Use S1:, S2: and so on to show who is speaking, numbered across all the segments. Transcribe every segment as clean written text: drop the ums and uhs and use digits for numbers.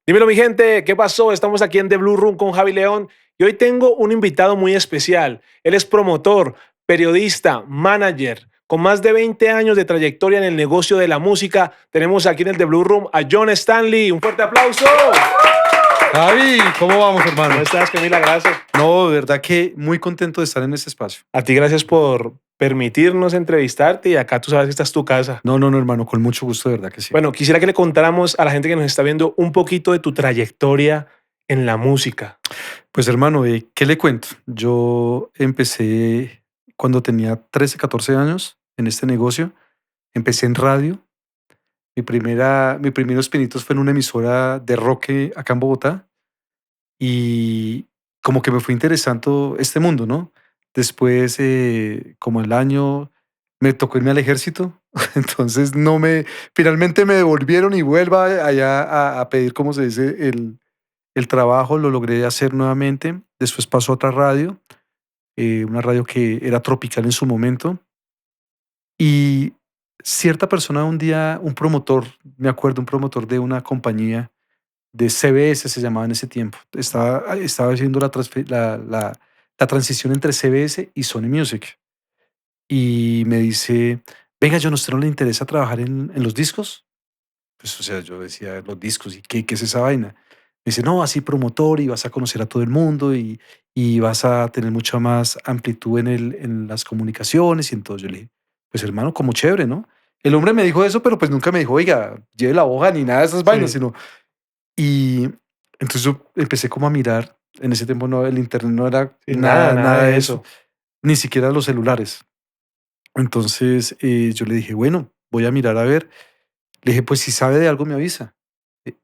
S1: Dímelo, mi gente, ¿qué pasó? Estamos aquí en The Blue Room con Javi León y hoy tengo un invitado muy especial. Él es promotor, periodista, manager, con más de 20 años de trayectoria en el negocio de la música. Tenemos aquí en el The Blue Room a John Stanley. Un fuerte aplauso.
S2: Javi, ¿cómo vamos, hermano?
S1: ¿Cómo estás, Camila? Gracias.
S2: No, de verdad que muy contento de estar en este espacio.
S1: A ti gracias por permitirnos entrevistarte y acá tú sabes que esta es tu casa.
S2: No, hermano, con mucho gusto, de verdad que sí.
S1: Bueno, quisiera que le contáramos a la gente que nos está viendo un poquito de tu trayectoria en la música.
S2: Pues, hermano, ¿qué le cuento? Yo empecé cuando tenía 13, 14 años en este negocio. Empecé en radio. Mis primeros pinitos fue en una emisora de rock acá en Bogotá. Y como que me fue interesando este mundo, ¿no? Después, como el año, me tocó irme al ejército, entonces finalmente me devolvieron y vuelva allá a pedir, como se dice, el trabajo, lo logré hacer nuevamente. Después pasó a otra radio, una radio que era tropical en su momento. Y cierta persona un día, un promotor, me acuerdo, un promotor de una compañía de CBS se llamaba en ese tiempo. Estaba haciendo la transición entre CBS y Sony Music. Y me dice, venga, John, ¿a usted no le interesa trabajar en los discos? Pues, o sea, yo decía, los discos, ¿y qué es esa vaina? Me dice, no, así promotor y vas a conocer a todo el mundo y vas a tener mucha más amplitud en las comunicaciones. Y entonces yo le dije, pues hermano, como chévere, ¿no? El hombre me dijo eso, pero pues nunca me dijo, oiga, lleve la hoja ni nada de esas vainas,
S1: Sí.
S2: sino y entonces yo empecé como a mirar. En ese tiempo no, el internet no era
S1: Sí, nada
S2: nada
S1: de
S2: de eso,
S1: eso.
S2: ni siquiera los celulares. Entonces yo le dije, bueno, voy a mirar a ver. Le dije, pues si sabe de algo me avisa.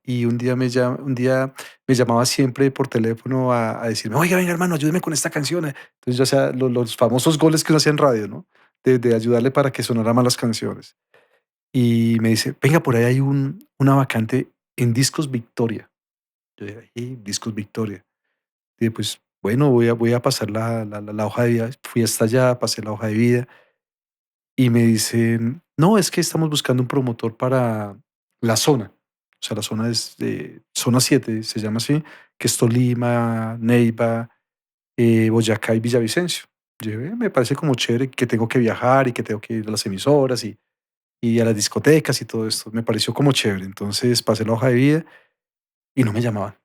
S2: Y un día me llamaba siempre por teléfono a decirme, oiga, venga hermano, ayúdeme con esta canción. Entonces ya sea los famosos goles que uno hacía en radio, ¿no? De ayudarle para que sonaran más las canciones. Y me dice, venga, por ahí hay una vacante en Discos Victoria. Yo dije, "Ay, Discos Victoria". Dije, pues bueno, voy a pasar la hoja de vida. Fui hasta allá, pasé la hoja de vida y me dicen, no, es que estamos buscando un promotor para la zona. O sea, la zona es de zona 7 se llama así, que es Tolima, Neiva, Boyacá y Villavicencio. Yo dije, me parece como chévere que tengo que viajar y que tengo que ir a las emisoras y a las discotecas y todo esto. Me pareció como chévere. Entonces pasé la hoja de vida y no me llamaban.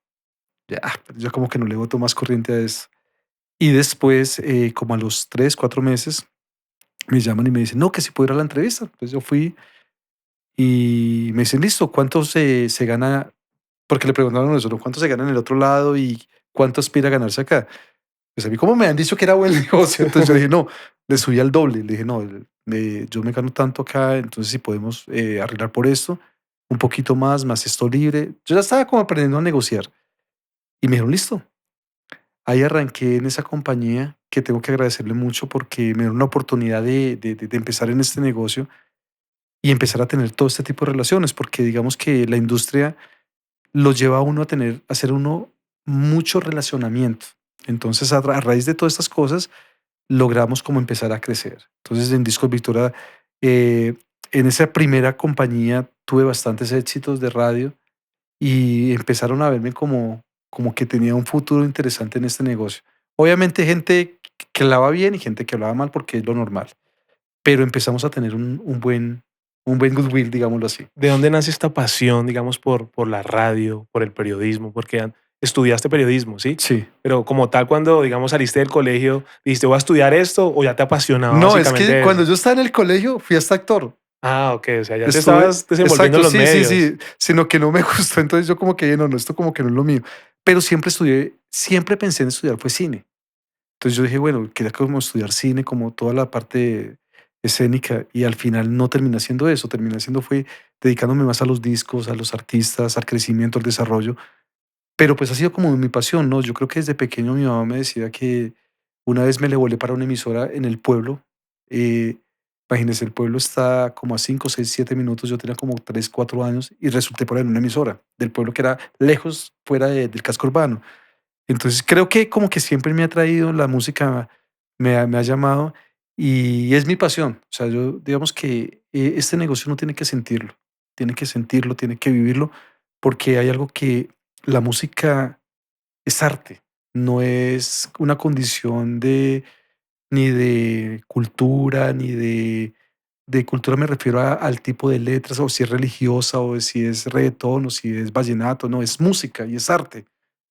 S2: Ya, pues, yo como que no le boto más corriente a eso. Y después, como a los 3, 4 meses, me llaman y me dicen, no, que si puedo ir a la entrevista. Entonces yo fui y me dicen, listo, ¿cuánto se gana? Porque le preguntaron eso, ¿no? ¿Cuánto se gana en el otro lado y cuánto aspira a ganarse acá? Pues a mí como me han dicho que era buen negocio, entonces yo dije, no, le subí al doble. Le dije, no, yo me gano tanto acá, entonces si podemos arreglar por esto, un poquito más esto libre. Yo ya estaba como aprendiendo a negociar. Y me dijeron, listo. Ahí arranqué en esa compañía que tengo que agradecerle mucho porque me dieron una oportunidad de empezar en este negocio y empezar a tener todo este tipo de relaciones, porque digamos que la industria lo lleva a uno a hacer uno mucho relacionamiento. Entonces, a raíz de todas estas cosas, logramos como empezar a crecer. Entonces, en Discos Victoria, eh, en esa primera compañía tuve bastantes éxitos de radio y empezaron a verme como que tenía un futuro interesante en este negocio. Obviamente gente que hablaba bien y gente que hablaba mal porque es lo normal, pero empezamos a tener un buen goodwill, digámoslo así.
S1: ¿De dónde nace esta pasión, digamos, por la radio, por el periodismo? Porque estudiaste periodismo, ¿sí?
S2: Sí.
S1: Pero como tal, cuando, digamos, saliste del colegio, dijiste, voy a estudiar esto o ya te apasionaba
S2: No, es que
S1: básicamente
S2: cuando
S1: eso.
S2: yo estaba en el colegio fui hasta actor.
S1: Ah, ok, o sea, ya te
S2: Estuve,
S1: estabas desenvolviendo
S2: exacto,
S1: en los
S2: sí, sí,
S1: medios.
S2: sí, sino que no me gustó, entonces yo como que no, esto como que no es lo mío. Pero siempre estudié, siempre pensé en estudiar fue cine. Entonces yo dije, bueno, quería como estudiar cine, como toda la parte escénica, y al final no terminé haciendo eso, terminé haciendo fue dedicándome más a los discos, a los artistas, al crecimiento, al desarrollo, pero pues ha sido como mi pasión, ¿no? Yo creo que desde pequeño mi mamá me decía que una vez me le volé para una emisora en el pueblo, eh, imagínese, el pueblo está como a 5, 6, 7 minutos, yo tenía como 3, 4 años y resulté por ahí en una emisora del pueblo que era lejos, fuera del casco urbano. Entonces creo que como que siempre me ha traído la música, me ha llamado y es mi pasión. O sea, yo digamos que este negocio uno tiene que vivirlo, porque hay algo que la música es arte, no es una condición de ni de cultura, ni de cultura me refiero al tipo de letras, o si es religiosa, o si es reggaetón, o si es vallenato, no, es música y es arte.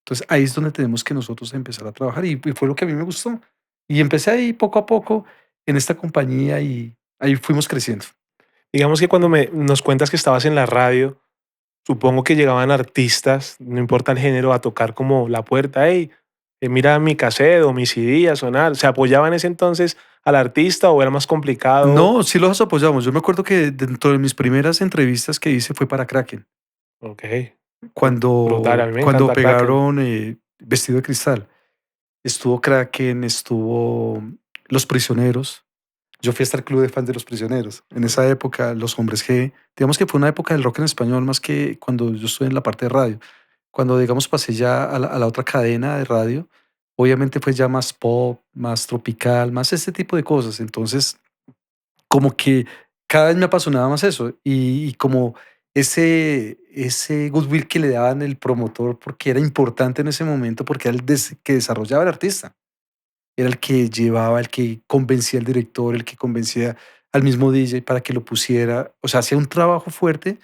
S2: Entonces ahí es donde tenemos que nosotros empezar a trabajar y fue lo que a mí me gustó. Y empecé ahí poco a poco en esta compañía y ahí fuimos creciendo.
S1: Digamos que cuando nos cuentas que estabas en la radio, supongo que llegaban artistas, no importa el género, a tocar como la puerta, hey, mira mi cassette o mi CD a sonar. ¿Se apoyaba en ese entonces al artista o era más complicado?
S2: No, sí los apoyamos. Yo me acuerdo que dentro de mis primeras entrevistas que hice fue para Kraken,
S1: Ok, brutal, a
S2: cuando,
S1: mí me
S2: cuando
S1: encanta Kraken.
S2: pegaron Vestido de Cristal. Estuvo Kraken, estuvo Los Prisioneros. Yo fui hasta el club de fans de Los Prisioneros. En esa época, Los Hombres G. Digamos que fue una época del rock en español más que cuando yo estuve en la parte de radio. Cuando, digamos, pasé ya a la otra cadena de radio, obviamente fue ya más pop, más tropical, más este tipo de cosas. Entonces, como que cada vez me apasionaba más eso y como ese goodwill que le daban el promotor porque era importante en ese momento, porque era que desarrollaba el artista, era el que llevaba, el que convencía al director, el que convencía al mismo DJ para que lo pusiera, o sea, hacía un trabajo fuerte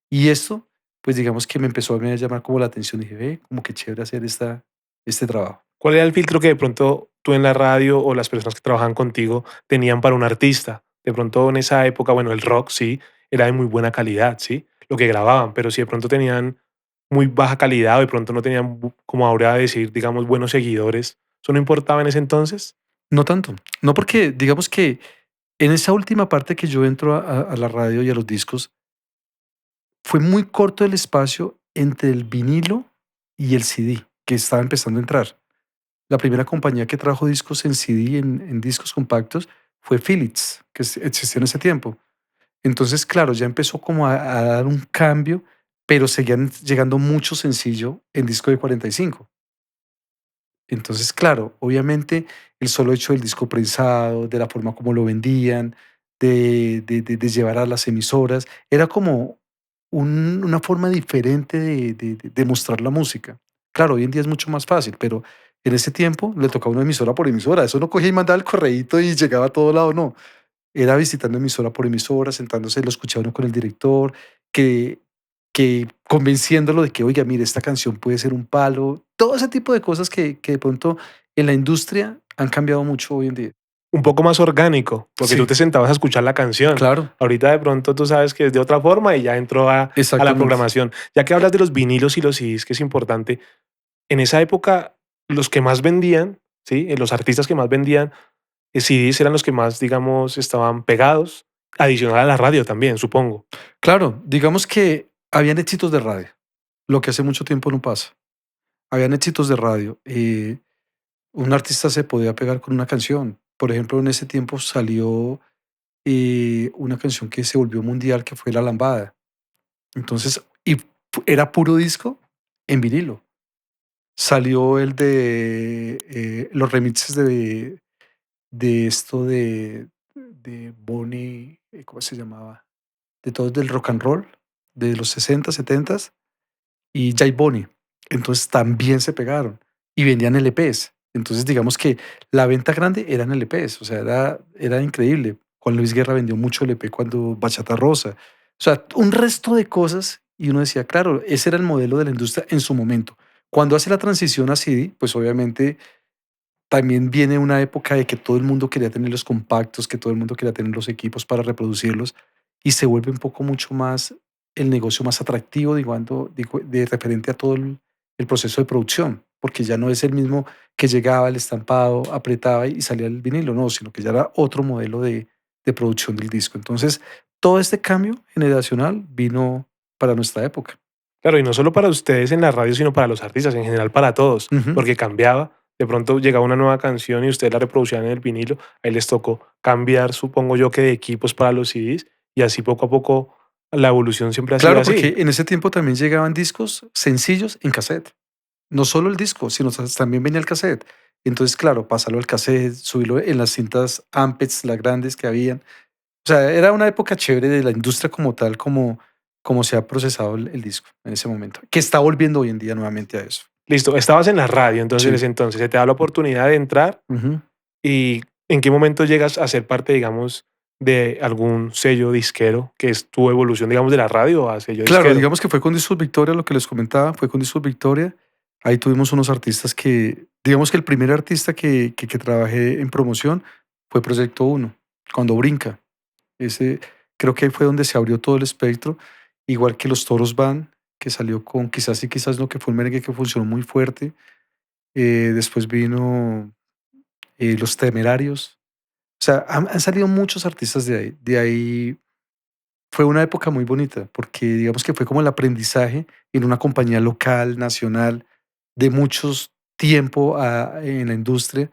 S2: y esto, pues digamos que me empezó a mí a llamar como la atención, dije, ve, como que chévere hacer este trabajo.
S1: ¿Cuál era el filtro que de pronto tú en la radio o las personas que trabajaban contigo tenían para un artista? De pronto en esa época, bueno, el rock sí, era de muy buena calidad, sí, lo que grababan, pero si de pronto tenían muy baja calidad o de pronto no tenían, como ahora decir, digamos, buenos seguidores, ¿eso no importaba en ese entonces?
S2: No tanto, no porque digamos que en esa última parte que yo entro a la radio y a los discos, fue muy corto el espacio entre el vinilo y el CD, que estaba empezando a entrar. La primera compañía que trajo discos en CD, en discos compactos, fue Philips, que existió en ese tiempo. Entonces, claro, ya empezó como a dar un cambio, pero seguían llegando mucho sencillo en disco de 45. Entonces, claro, obviamente el solo hecho del disco prensado, de la forma como lo vendían, de llevar a las emisoras, era como una forma diferente de mostrar la música. Claro, hoy en día es mucho más fácil, pero en ese tiempo le tocaba una emisora por emisora. Eso no cogía y mandaba el correíto y llegaba a todo lado, no. Era visitando emisora por emisora, sentándose, lo escuchaba uno con el director, que, que convenciéndolo de que, oiga, mire, esta canción puede ser un palo. Todo ese tipo de cosas que de pronto en la industria han cambiado mucho hoy en día.
S1: Un poco más orgánico, porque tú
S2: Sí,
S1: te sentabas a escuchar la canción.
S2: claro,
S1: Ahorita de pronto tú sabes que es de otra forma y ya entró a la
S2: exactamente.
S1: programación. Ya que hablas de los vinilos y los CDs, que es importante, en esa época los que más vendían, ¿sí? Los artistas que más vendían CDs eran los que más, digamos, estaban pegados, adicional a la radio también, supongo.
S2: Claro, digamos que habían éxitos de radio, lo que hace mucho tiempo no pasa. Habían éxitos de radio. Un artista se podía pegar con una canción. Por ejemplo, en ese tiempo salió una canción que se volvió mundial, que fue La Lambada. Entonces, era puro disco en vinilo. Salió el de los remixes de esto de Bonnie, ¿cómo se llamaba? De todos del rock and roll, de los 60, 70 y Jay Bonnie. Entonces también se pegaron y vendían LPs. Entonces, digamos que la venta grande eran LPs, o sea, era increíble. Juan Luis Guerra vendió mucho LP cuando Bachata Rosa. O sea, un resto de cosas y uno decía, claro, ese era el modelo de la industria en su momento. Cuando hace la transición a CD, pues obviamente también viene una época de que todo el mundo quería tener los compactos, que todo el mundo quería tener los equipos para reproducirlos y se vuelve un poco mucho más el negocio más atractivo, de referente a todo el proceso de producción, porque ya no es el mismo que llegaba el estampado, apretaba y salía el vinilo, no, sino que ya era otro modelo de producción del disco. Entonces, todo este cambio generacional vino para nuestra época.
S1: Claro, y no solo para ustedes en la radio, sino para los artistas, en general para todos,
S2: Ujú.
S1: porque cambiaba. De pronto llegaba una nueva canción y ustedes la reproducían en el vinilo, ahí les tocó cambiar, supongo yo, que de equipos para los CDs, y así poco a poco la evolución siempre ha sido
S2: Claro,
S1: así.
S2: porque en ese tiempo también llegaban discos sencillos en cassette. No solo el disco, sino también venía el cassette. Entonces, claro, pasarlo al cassette, subirlo en las cintas Ampex, las grandes que habían. O sea, era una época chévere de la industria como tal, como se ha procesado el disco en ese momento, que está volviendo hoy en día nuevamente a eso.
S1: Listo, estabas en la radio,
S2: Sí.
S1: entonces se te da la oportunidad de entrar.
S2: Ujú.
S1: ¿Y en qué momento llegas a ser parte, digamos, de algún sello disquero, que es tu evolución, digamos, de la radio a sello
S2: Claro,
S1: disquero?
S2: digamos que fue con Discos Victoria, lo que les comentaba, fue con Discos Victoria. Ahí tuvimos unos artistas que, digamos que el primer artista que trabajé en promoción fue Proyecto Uno, cuando Brinca. Ese, creo que ahí fue donde se abrió todo el espectro, igual que los Toros Band, que salió con Quizás sí, quizás no, que fue un merengue que funcionó muy fuerte. Después vino Los Temerarios. O sea, han salido muchos artistas de ahí. De ahí fue una época muy bonita, porque digamos que fue como el aprendizaje en una compañía local, nacional, de muchos tiempo en la industria.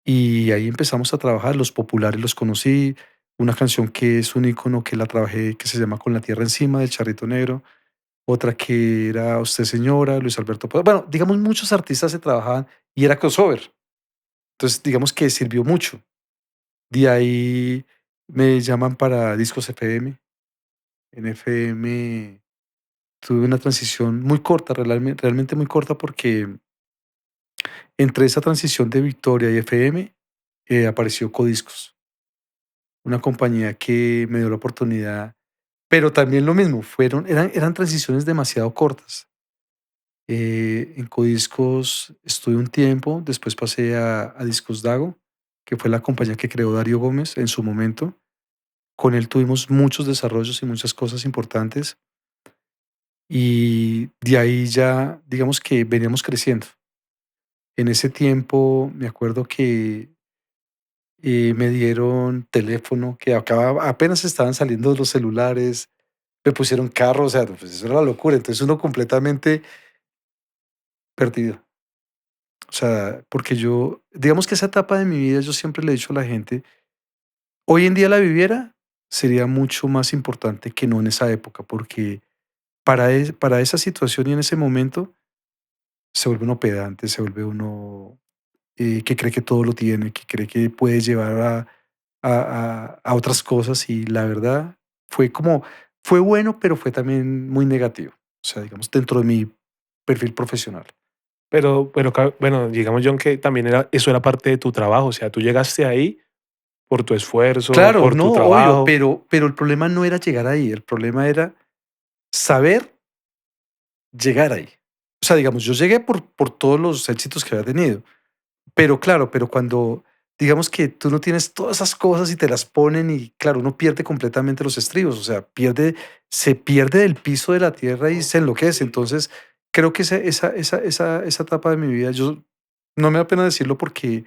S2: Y ahí empezamos a trabajar. Los populares los conocí. Una canción que es un icono que la trabajé, que se llama Con la tierra encima, del Charrito Negro. Otra que era Usted Señora, Luis Alberto Pozo. Bueno, digamos, muchos artistas se trabajaban y era crossover. Entonces, digamos que sirvió mucho. De ahí me llaman para Discos FM. En FM tuve una transición muy corta, realmente muy corta, porque entre esa transición de Victoria y FM apareció Codiscos, una compañía que me dio la oportunidad, pero también lo mismo, eran transiciones demasiado cortas. En Codiscos estuve un tiempo, después pasé a Discos Dago, que fue la compañía que creó Darío Gómez en su momento. Con él tuvimos muchos desarrollos y muchas cosas importantes. Y de ahí ya, digamos que veníamos creciendo. En ese tiempo me acuerdo que me dieron teléfono, que apenas estaban saliendo los celulares, me pusieron carro, o sea, pues eso era la locura. Entonces uno completamente perdido. O sea, porque yo, digamos que esa etapa de mi vida, yo siempre le he dicho a la gente, hoy en día la viviera, sería mucho más importante que no en esa época, porque para esa situación y en ese momento se vuelve uno pedante, se vuelve uno que cree que todo lo tiene, que cree que puede llevar a otras cosas, y la verdad fue bueno, pero fue también muy negativo. O sea, digamos, dentro de mi perfil profesional.
S1: Bueno, digamos, John, que también eso era parte de tu trabajo, o sea, tú llegaste ahí por tu esfuerzo,
S2: Claro,
S1: por
S2: no,
S1: tu
S2: obvio,
S1: trabajo,
S2: pero el problema no era llegar ahí, el problema era saber llegar ahí. O sea, digamos, yo llegué por todos los éxitos que había tenido. Pero claro, pero cuando digamos que tú no tienes todas esas cosas y te las ponen y claro, uno pierde completamente los estribos, o sea, se pierde del piso de la tierra y se enloquece. Entonces, creo que esa etapa de mi vida, yo no me da pena decirlo porque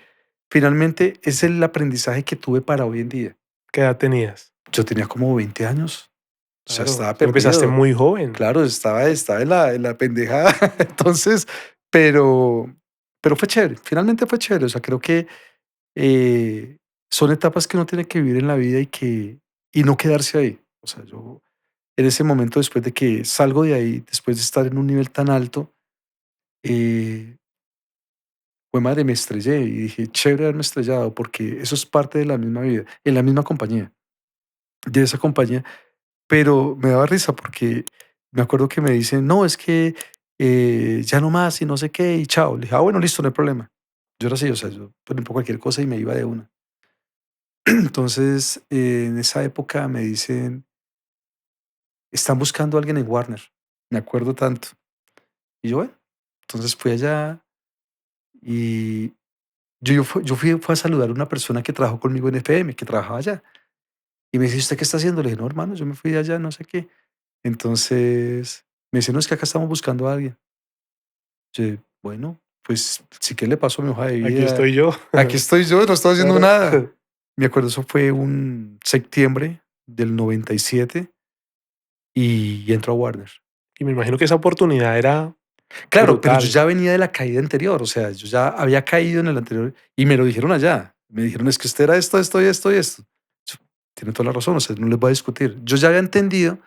S2: finalmente es el aprendizaje que tuve para hoy en día.
S1: ¿qué edad tenías?
S2: Yo tenía como 20 años, o sea,
S1: Claro,
S2: estaba
S1: tú empezaste
S2: perdido.
S1: muy joven,
S2: Claro, estaba en la pendejada. Entonces, pero, pero fue chévere, finalmente fue chévere. O sea, creo que eh, son etapas que uno tiene que vivir en la vida y no quedarse ahí. O sea, yo en ese momento, después de que salgo de ahí, después de estar en un nivel tan alto, eh, fue madre, me estrellé y dije, chévere haberme estrellado, porque eso es parte de la misma vida, en la misma compañía, de esa compañía. Pero me daba risa porque me acuerdo que me dicen, no, es que ya no más y no sé qué, y chao. Le dije, bueno, listo, no hay problema. Yo era así, o sea, yo ponía cualquier cosa y me iba de una. Entonces, en esa época me dicen, están buscando a alguien en Warner. Me acuerdo tanto. Y yo, bueno, entonces fui allá y fui a saludar a una persona que trabajó conmigo en FM, que trabajaba allá. Y me dice, ¿usted qué está haciendo? Le dije, no, hermano, yo me fui allá, no sé qué. Entonces, me dice, no, es que acá estamos buscando a alguien. Yo, bueno, pues sí que le paso mi hoja de
S1: aquí
S2: vida.
S1: estoy yo.
S2: Aquí estoy yo, no estoy haciendo
S1: Claro.
S2: nada. Me acuerdo, eso fue un septiembre del 97 y entro a Warner.
S1: Y me imagino que esa oportunidad era
S2: Claro, pero yo
S1: brutal.
S2: ya venía de la caída anterior, o sea, yo ya había caído en el anterior y me lo dijeron allá. Me dijeron, es que usted era esto, esto y esto y esto. Yo, tiene toda la razón, o sea, no les voy a discutir. Yo ya había entendido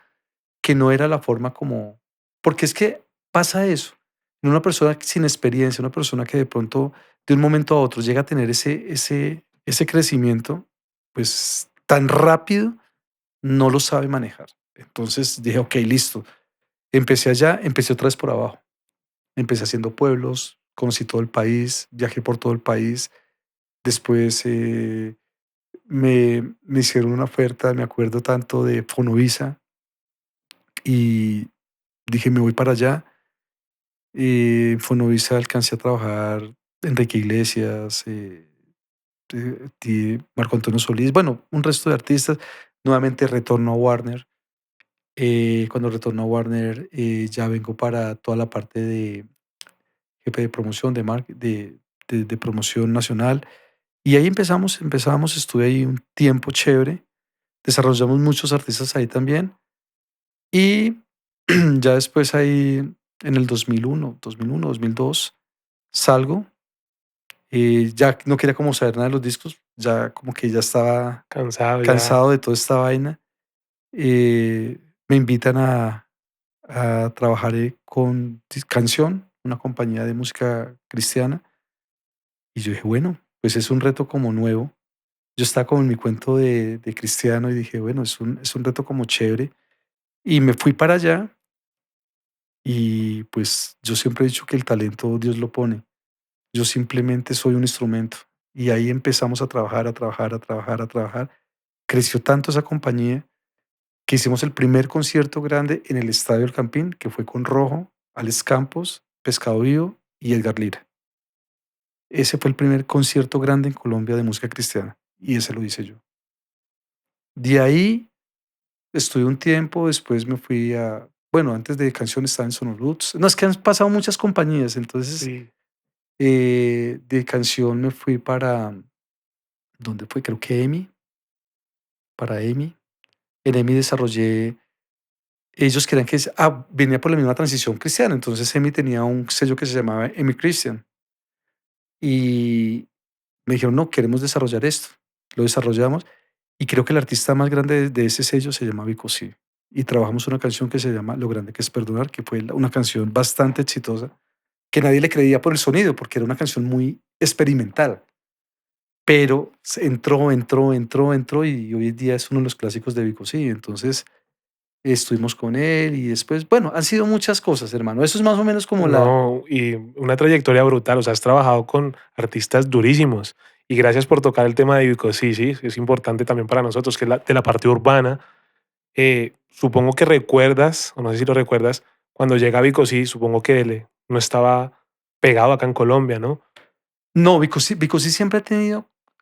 S2: que no era la forma como, porque es que pasa eso. En una persona sin experiencia, una persona que de pronto de un momento a otro llega a tener ese crecimiento, pues tan rápido, no lo sabe manejar. Entonces dije, ok, listo. Empecé allá, empecé otra vez por abajo. Empecé haciendo pueblos, conocí todo el país, viajé por todo el país. Después me hicieron una oferta, me acuerdo tanto de Fonovisa, y dije, me voy para allá. En Fonovisa alcancé a trabajar Enrique Iglesias, Marco Antonio Solís, bueno, un resto de artistas. Nuevamente retorno a Warner. Cuando retorno a Warner, ya vengo para toda la parte de jefe de promoción, de promoción nacional. Y ahí empezamos, estuve ahí un tiempo chévere. Desarrollamos muchos artistas ahí también. Y ya después ahí, en el 2002, salgo. Ya no quería como saber nada de los discos, ya como que ya estaba
S1: Cansado ya.
S2: cansado de toda esta vaina. Me invitan a trabajar con Canción, una compañía de música cristiana. Y yo dije, bueno, pues es un reto como nuevo. Yo estaba como en mi cuento de cristiano y dije, bueno, es un reto como chévere. Y me fui para allá y pues yo siempre he dicho que el talento Dios lo pone. Yo simplemente soy un instrumento. Y ahí empezamos a trabajar, a trabajar, a trabajar, a trabajar. Creció tanto esa compañía que hicimos el primer concierto grande en el Estadio El Campín, que fue con Rojo, Alex Campos, Pescado Vivo y Edgar Lira. Ese fue el primer concierto grande en Colombia de música cristiana y ese lo hice yo. De ahí estuve un tiempo, después me fui bueno, antes de Canción estaba en Sonoroots. No, es que han pasado muchas compañías, entonces
S1: Sí.
S2: de Canción me fui para, ¿dónde fue? Creo que para EMI. En EMI desarrollé, ellos querían que, venía por la misma transición cristiana, entonces EMI tenía un sello que se llamaba EMI Christian y me dijeron, no, queremos desarrollar esto. Lo desarrollamos y creo que el artista más grande de ese sello se llama Vico Sí. Y trabajamos una canción que se llama Lo grande que es perdonar, que fue una canción bastante exitosa, que nadie le creía por el sonido, porque era una canción muy experimental. Pero entró y hoy en día es uno de los clásicos de Vico Sí. Entonces estuvimos con él y después, bueno, han sido muchas cosas, hermano. Eso es más o menos como
S1: No, y una trayectoria brutal, o sea, has trabajado con artistas durísimos. Y gracias por tocar el tema de Vico, sí, sí, es importante también para nosotros, que es de la parte urbana. Supongo que recuerdas, o no sé si lo recuerdas, cuando llega Vico, sí, supongo que no estaba pegado acá en Colombia, ¿no?
S2: No, Vico Sí siempre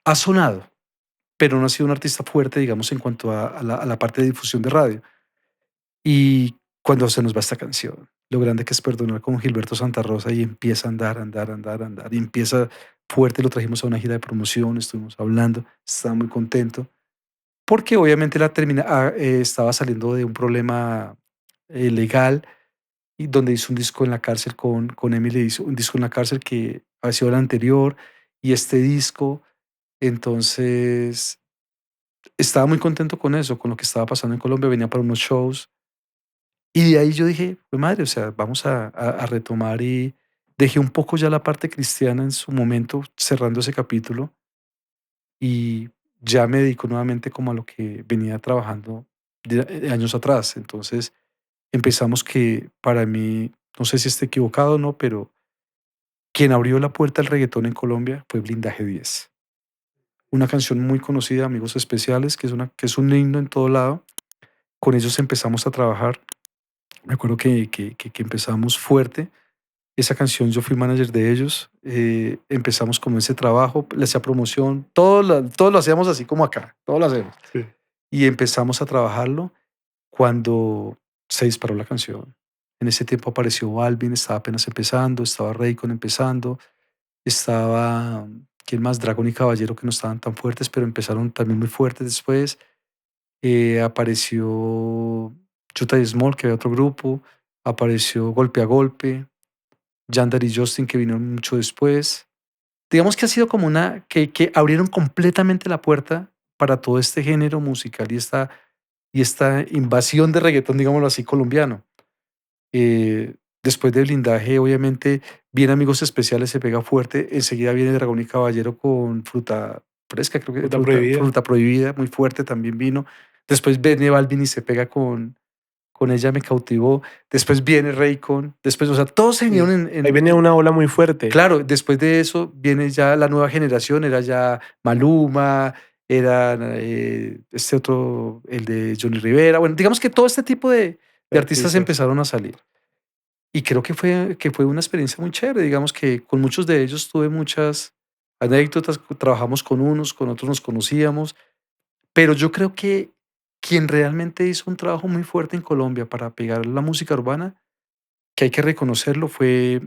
S2: ha sonado, pero no ha sido un artista fuerte, digamos, en cuanto a la parte de difusión de radio. Y cuando se nos va esta canción, Lo grande que es perdonar con Gilberto Santa Rosa y empieza a andar, andar, andar, andar, y empieza fuerte, lo trajimos a una gira de promoción, estuvimos hablando, estaba muy contento, porque obviamente estaba saliendo de un problema legal y donde hizo un disco en la cárcel con Emily, hizo un disco en la cárcel que ha sido el anterior y este disco, entonces estaba muy contento con eso, con lo que estaba pasando en Colombia, venía para unos shows. Y de ahí yo dije, pues madre, o sea, vamos a retomar y dejé un poco ya la parte cristiana en su momento, cerrando ese capítulo, y ya me dedico nuevamente como a lo que venía trabajando de años atrás. Entonces empezamos que para mí, no sé si esté equivocado o no, pero quien abrió la puerta al reggaetón en Colombia fue Blindaje 10. Una canción muy conocida, Amigos Especiales, que es un himno en todo lado. Con ellos empezamos a trabajar. Me acuerdo que empezamos fuerte. Esa canción yo fui manager de ellos, empezamos como ese trabajo, le hacía promoción, todo lo hacíamos así como acá, todo lo hacemos.
S1: Sí.
S2: Y empezamos a trabajarlo cuando se disparó la canción. En ese tiempo apareció Balvin, estaba apenas empezando, estaba Raycon empezando, estaba, ¿quién más? Dragon y Caballero, que no estaban tan fuertes, pero empezaron también muy fuertes después. Apareció Chuta y Small, que había otro grupo, apareció Golpe a Golpe, Yandar y Justin, que vinieron mucho después. Digamos que ha sido como que abrieron completamente la puerta para todo este género musical y esta invasión de reggaetón, digámoslo así, colombiano. Eh, Después de Blindaje, obviamente, viene Amigos Especiales, se pega fuerte. Enseguida viene Dragón y Caballero con Fruta Fresca, creo que
S1: Fruta prohibida.
S2: Fruta Prohibida, muy fuerte también vino. Después viene Balvin y se pega con Ella Me Cautivó. Después viene Raycon. Después, o sea, todos se vinieron
S1: Sí. Ahí venía una ola muy fuerte.
S2: claro, después de eso viene ya la nueva generación, era ya Maluma, era este otro, el de Johnny Rivera. Bueno, digamos que todo este tipo de artistas
S1: Artistas.
S2: empezaron a salir. Y creo que fue una experiencia muy chévere, digamos que con muchos de ellos tuve muchas anécdotas, trabajamos con unos, con otros nos conocíamos, pero yo creo que quien realmente hizo un trabajo muy fuerte en Colombia para pegar la música urbana, que hay que reconocerlo, fue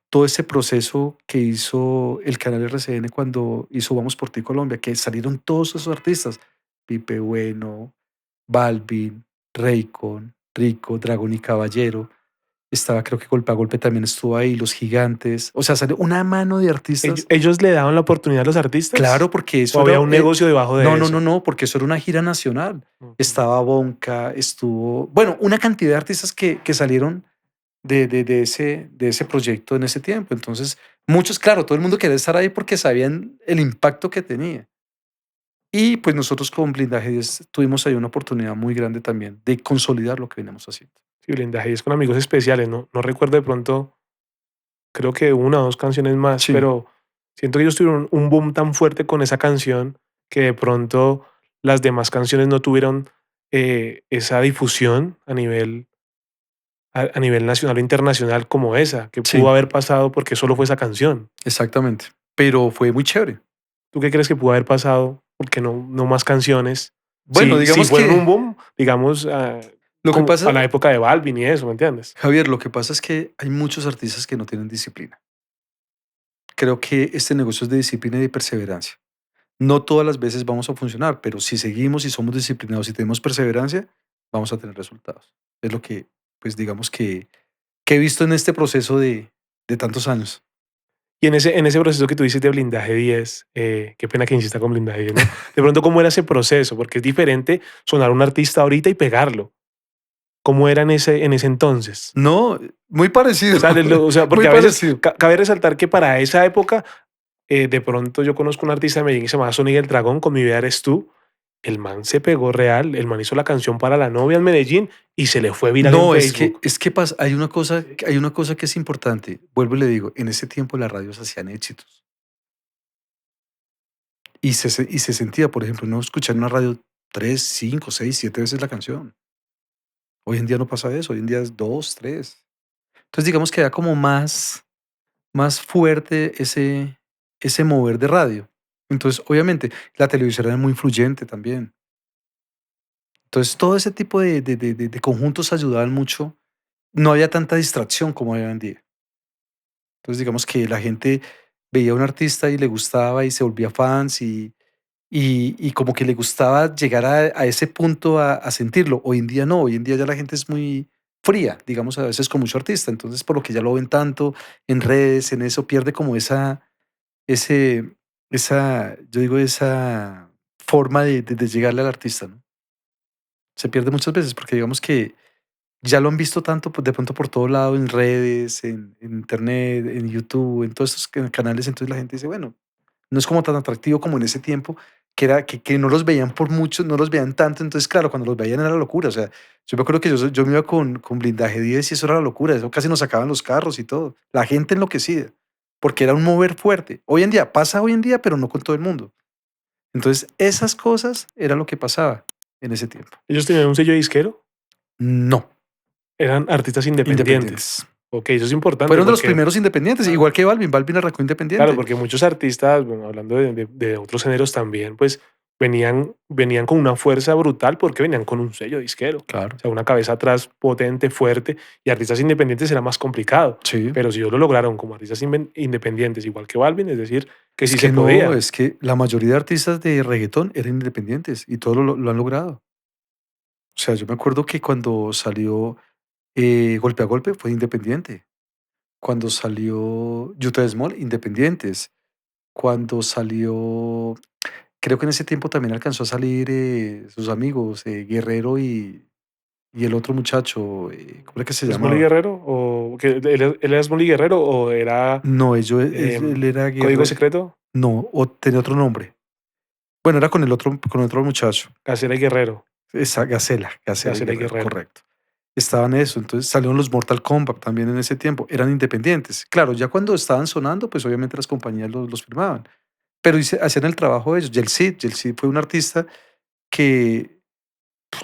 S2: todo ese proceso que hizo el canal RCN cuando hizo Vamos por ti Colombia, que salieron todos esos artistas, Pipe Bueno, Balvin, Raycon, Rico, Dragón y Caballero. Estaba, creo que Golpe a Golpe también estuvo ahí, Los Gigantes. O sea, salió una mano de artistas.
S1: ¿Ellos le daban la oportunidad a los artistas?
S2: Claro, porque
S1: ¿O
S2: eso
S1: había
S2: era.
S1: un negocio debajo
S2: No,
S1: de
S2: no, no,
S1: eso?
S2: no, porque eso era una gira nacional.
S1: Ok.
S2: Estaba Bonca, estuvo. Bueno, una cantidad de artistas que salieron de ese proyecto en ese tiempo. Entonces, muchos, claro, todo el mundo quería estar ahí porque sabían el impacto que tenía. Y pues nosotros con Blindaje 10 tuvimos ahí una oportunidad muy grande también de consolidar lo que veníamos haciendo.
S1: Sí, blindaje es con amigos especiales, ¿no? No recuerdo de pronto, creo que una o dos canciones más,
S2: Sí,
S1: pero siento que ellos tuvieron un boom tan fuerte con esa canción que de pronto las demás canciones no tuvieron esa difusión a nivel nacional o internacional como esa, que pudo
S2: sí,
S1: haber pasado porque solo fue esa canción.
S2: exactamente. Pero fue muy chévere.
S1: ¿Tú qué crees que pudo haber pasado? Porque no más canciones.
S2: Bueno,
S1: Si
S2: digamos
S1: fueron un
S2: que
S1: boom, digamos,
S2: lo que
S1: como a
S2: pasa,
S1: la época de Balvin y eso, ¿me entiendes?
S2: Javier, lo que pasa es que hay muchos artistas que no tienen disciplina. Creo que este negocio es de disciplina y de perseverancia. No todas las veces vamos a funcionar, pero si seguimos y somos disciplinados y tenemos perseverancia, vamos a tener resultados. Es lo que, pues digamos que he visto en este proceso de tantos años.
S1: Y en ese proceso que tú dices de Blindaje 10, qué pena que insista con Blindaje 10, ¿no? De pronto, ¿cómo era ese proceso? Porque es diferente sonar un artista ahorita y pegarlo. ¿Cómo era en ese entonces?
S2: No, muy
S1: O
S2: parecido,
S1: sea, o sea,
S2: muy
S1: porque a veces
S2: parecido.
S1: cabe resaltar que para esa época, de pronto yo conozco un artista de Medellín que se llama Sonic el Dragón, con Mi Vida Eres Tú. El man se pegó real, el man hizo la canción para la novia en Medellín y se le fue viral en
S2: No,
S1: Facebook.
S2: es que pasa, hay una cosa que es importante. Vuelvo y le digo, en ese tiempo las radios hacían éxitos y se sentía, por ejemplo, no escuchar en una radio 3, 5, 6, 7 veces la canción. Hoy en día no pasa eso, hoy en día es 2, 3. Entonces digamos que era como más fuerte ese mover de radio. Entonces, obviamente, la televisión era muy influyente también. Entonces, todo ese tipo de conjuntos ayudaban mucho. No había tanta distracción como hay hoy en día. Entonces, digamos que la gente veía a un artista y le gustaba y se volvía fans y como que le gustaba llegar a ese punto a sentirlo. Hoy en día no, hoy en día ya la gente es muy fría, digamos, a veces con mucho artista. Entonces, por lo que ya lo ven tanto en redes, en eso, pierde como ese, yo digo, esa forma de llegarle al artista, ¿no? Se pierde muchas veces porque digamos que ya lo han visto tanto, pues de pronto por todo lado, en redes, en internet, en YouTube, en todos estos canales, entonces la gente dice, bueno, no es como tan atractivo como en ese tiempo, que no los veían por mucho, no los veían tanto, entonces claro, cuando los veían era locura, o sea, yo me acuerdo que yo me iba con Blindaje 10 y eso era la locura, eso casi nos sacaban los carros y todo, la gente enloquecida, porque era un mover fuerte. Hoy en día, pasa hoy en día, pero no con todo el mundo. Entonces, esas cosas era lo que pasaba en ese tiempo.
S1: Ellos tenían un sello disquero,
S2: No,
S1: eran artistas independientes.
S2: independientes.
S1: Ok, eso es importante
S2: Fueron de los
S1: porque,
S2: primeros independientes, igual que Balvin. Balvin arrancó
S1: claro,
S2: independiente.
S1: porque muchos artistas, bueno, hablando de otros géneros también, pues venían con una fuerza brutal porque venían con un sello disquero. O
S2: Claro.
S1: sea, una cabeza atrás potente, fuerte, y artistas independientes era más complicado.
S2: Sí.
S1: Pero si ellos lo lograron como artistas independientes, igual que Balvin, es decir, que
S2: Es
S1: sí se
S2: que no,
S1: podía.
S2: es que la mayoría de artistas de reggaetón eran independientes y todos lo han logrado. O sea, yo me acuerdo que cuando salió Golpe a Golpe fue independiente. Cuando salió Yuta Small, independientes. Cuando salió, creo que en ese tiempo también alcanzó a salir sus amigos, Guerrero y el otro muchacho, ¿cómo era que se
S1: ¿Smolly
S2: llamaba?
S1: Guerrero? ¿O que él era Smolly Guerrero o era
S2: No, él era
S1: Código
S2: guerrero.
S1: Secreto?
S2: No, o tenía otro nombre. Bueno, era con el otro muchacho.
S1: Gacela y Guerrero.
S2: Esa Gacela y
S1: Gacela y
S2: Guerrero,
S1: Guerrero.
S2: correcto. Estaban eso, entonces salieron los Mortal Kombat también en ese tiempo, eran independientes. Claro, ya cuando estaban sonando, pues obviamente las compañías los firmaban, pero hacían el trabajo de ellos. Yel Cid fue un artista que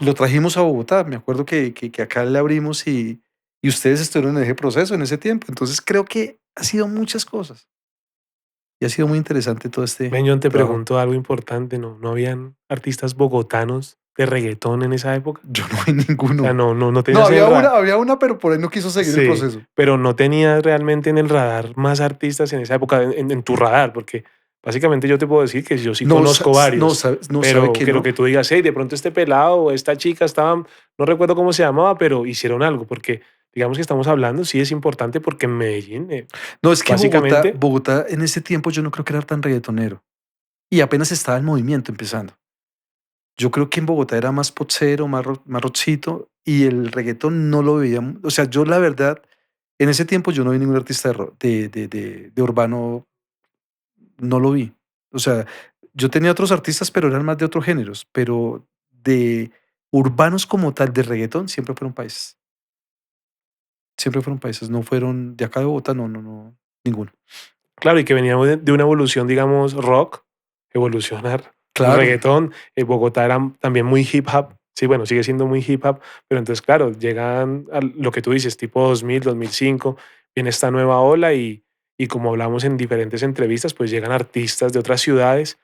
S2: lo trajimos a Bogotá, me acuerdo que acá le abrimos y ustedes estuvieron en ese proceso, en ese tiempo. Entonces creo que ha sido muchas cosas y ha sido muy interesante todo este
S1: Ven, yo te
S2: trabajo.
S1: pregunto algo importante, ¿no habían artistas bogotanos de reggaetón en esa época?
S2: Yo no vi
S1: O sea,
S2: ninguno.
S1: no
S2: No,
S1: tenías en el radar.
S2: había una, pero por ahí no quiso seguir el
S1: Sí,
S2: proceso.
S1: pero no tenías realmente en el radar más artistas en esa época, en tu radar, porque básicamente yo te puedo decir que yo sí
S2: No,
S1: conozco varios,
S2: no sabe
S1: pero
S2: que
S1: que lo
S2: no.
S1: que tú digas, hey, de pronto este pelado o esta chica estaban, no recuerdo cómo se llamaba, pero hicieron algo, porque digamos que estamos hablando, sí es importante porque en Medellín,
S2: No, es que
S1: básicamente,
S2: Bogotá en ese tiempo yo no creo que era tan reggaetonero. Y apenas estaba el movimiento empezando. Yo creo que en Bogotá era más pochero, más rockcito, y el reggaetón no lo veía. O sea, yo la verdad, en ese tiempo yo no vi ningún artista de urbano, no lo vi. O sea, yo tenía otros artistas, pero eran más de otros géneros, pero de urbanos como tal, de reggaetón, siempre fueron países. Siempre fueron países, no fueron de acá de Bogotá, no, ninguno.
S1: claro, y que venía de una evolución, digamos, rock, evolucionar al
S2: Claro.
S1: reggaetón. Bogotá era también muy hip hop. Sí, bueno, sigue siendo muy hip hop, pero entonces, claro, llegan a lo que tú dices, tipo 2000, 2005, viene esta nueva ola y como hablamos en diferentes entrevistas, pues llegan artistas de otras ciudades,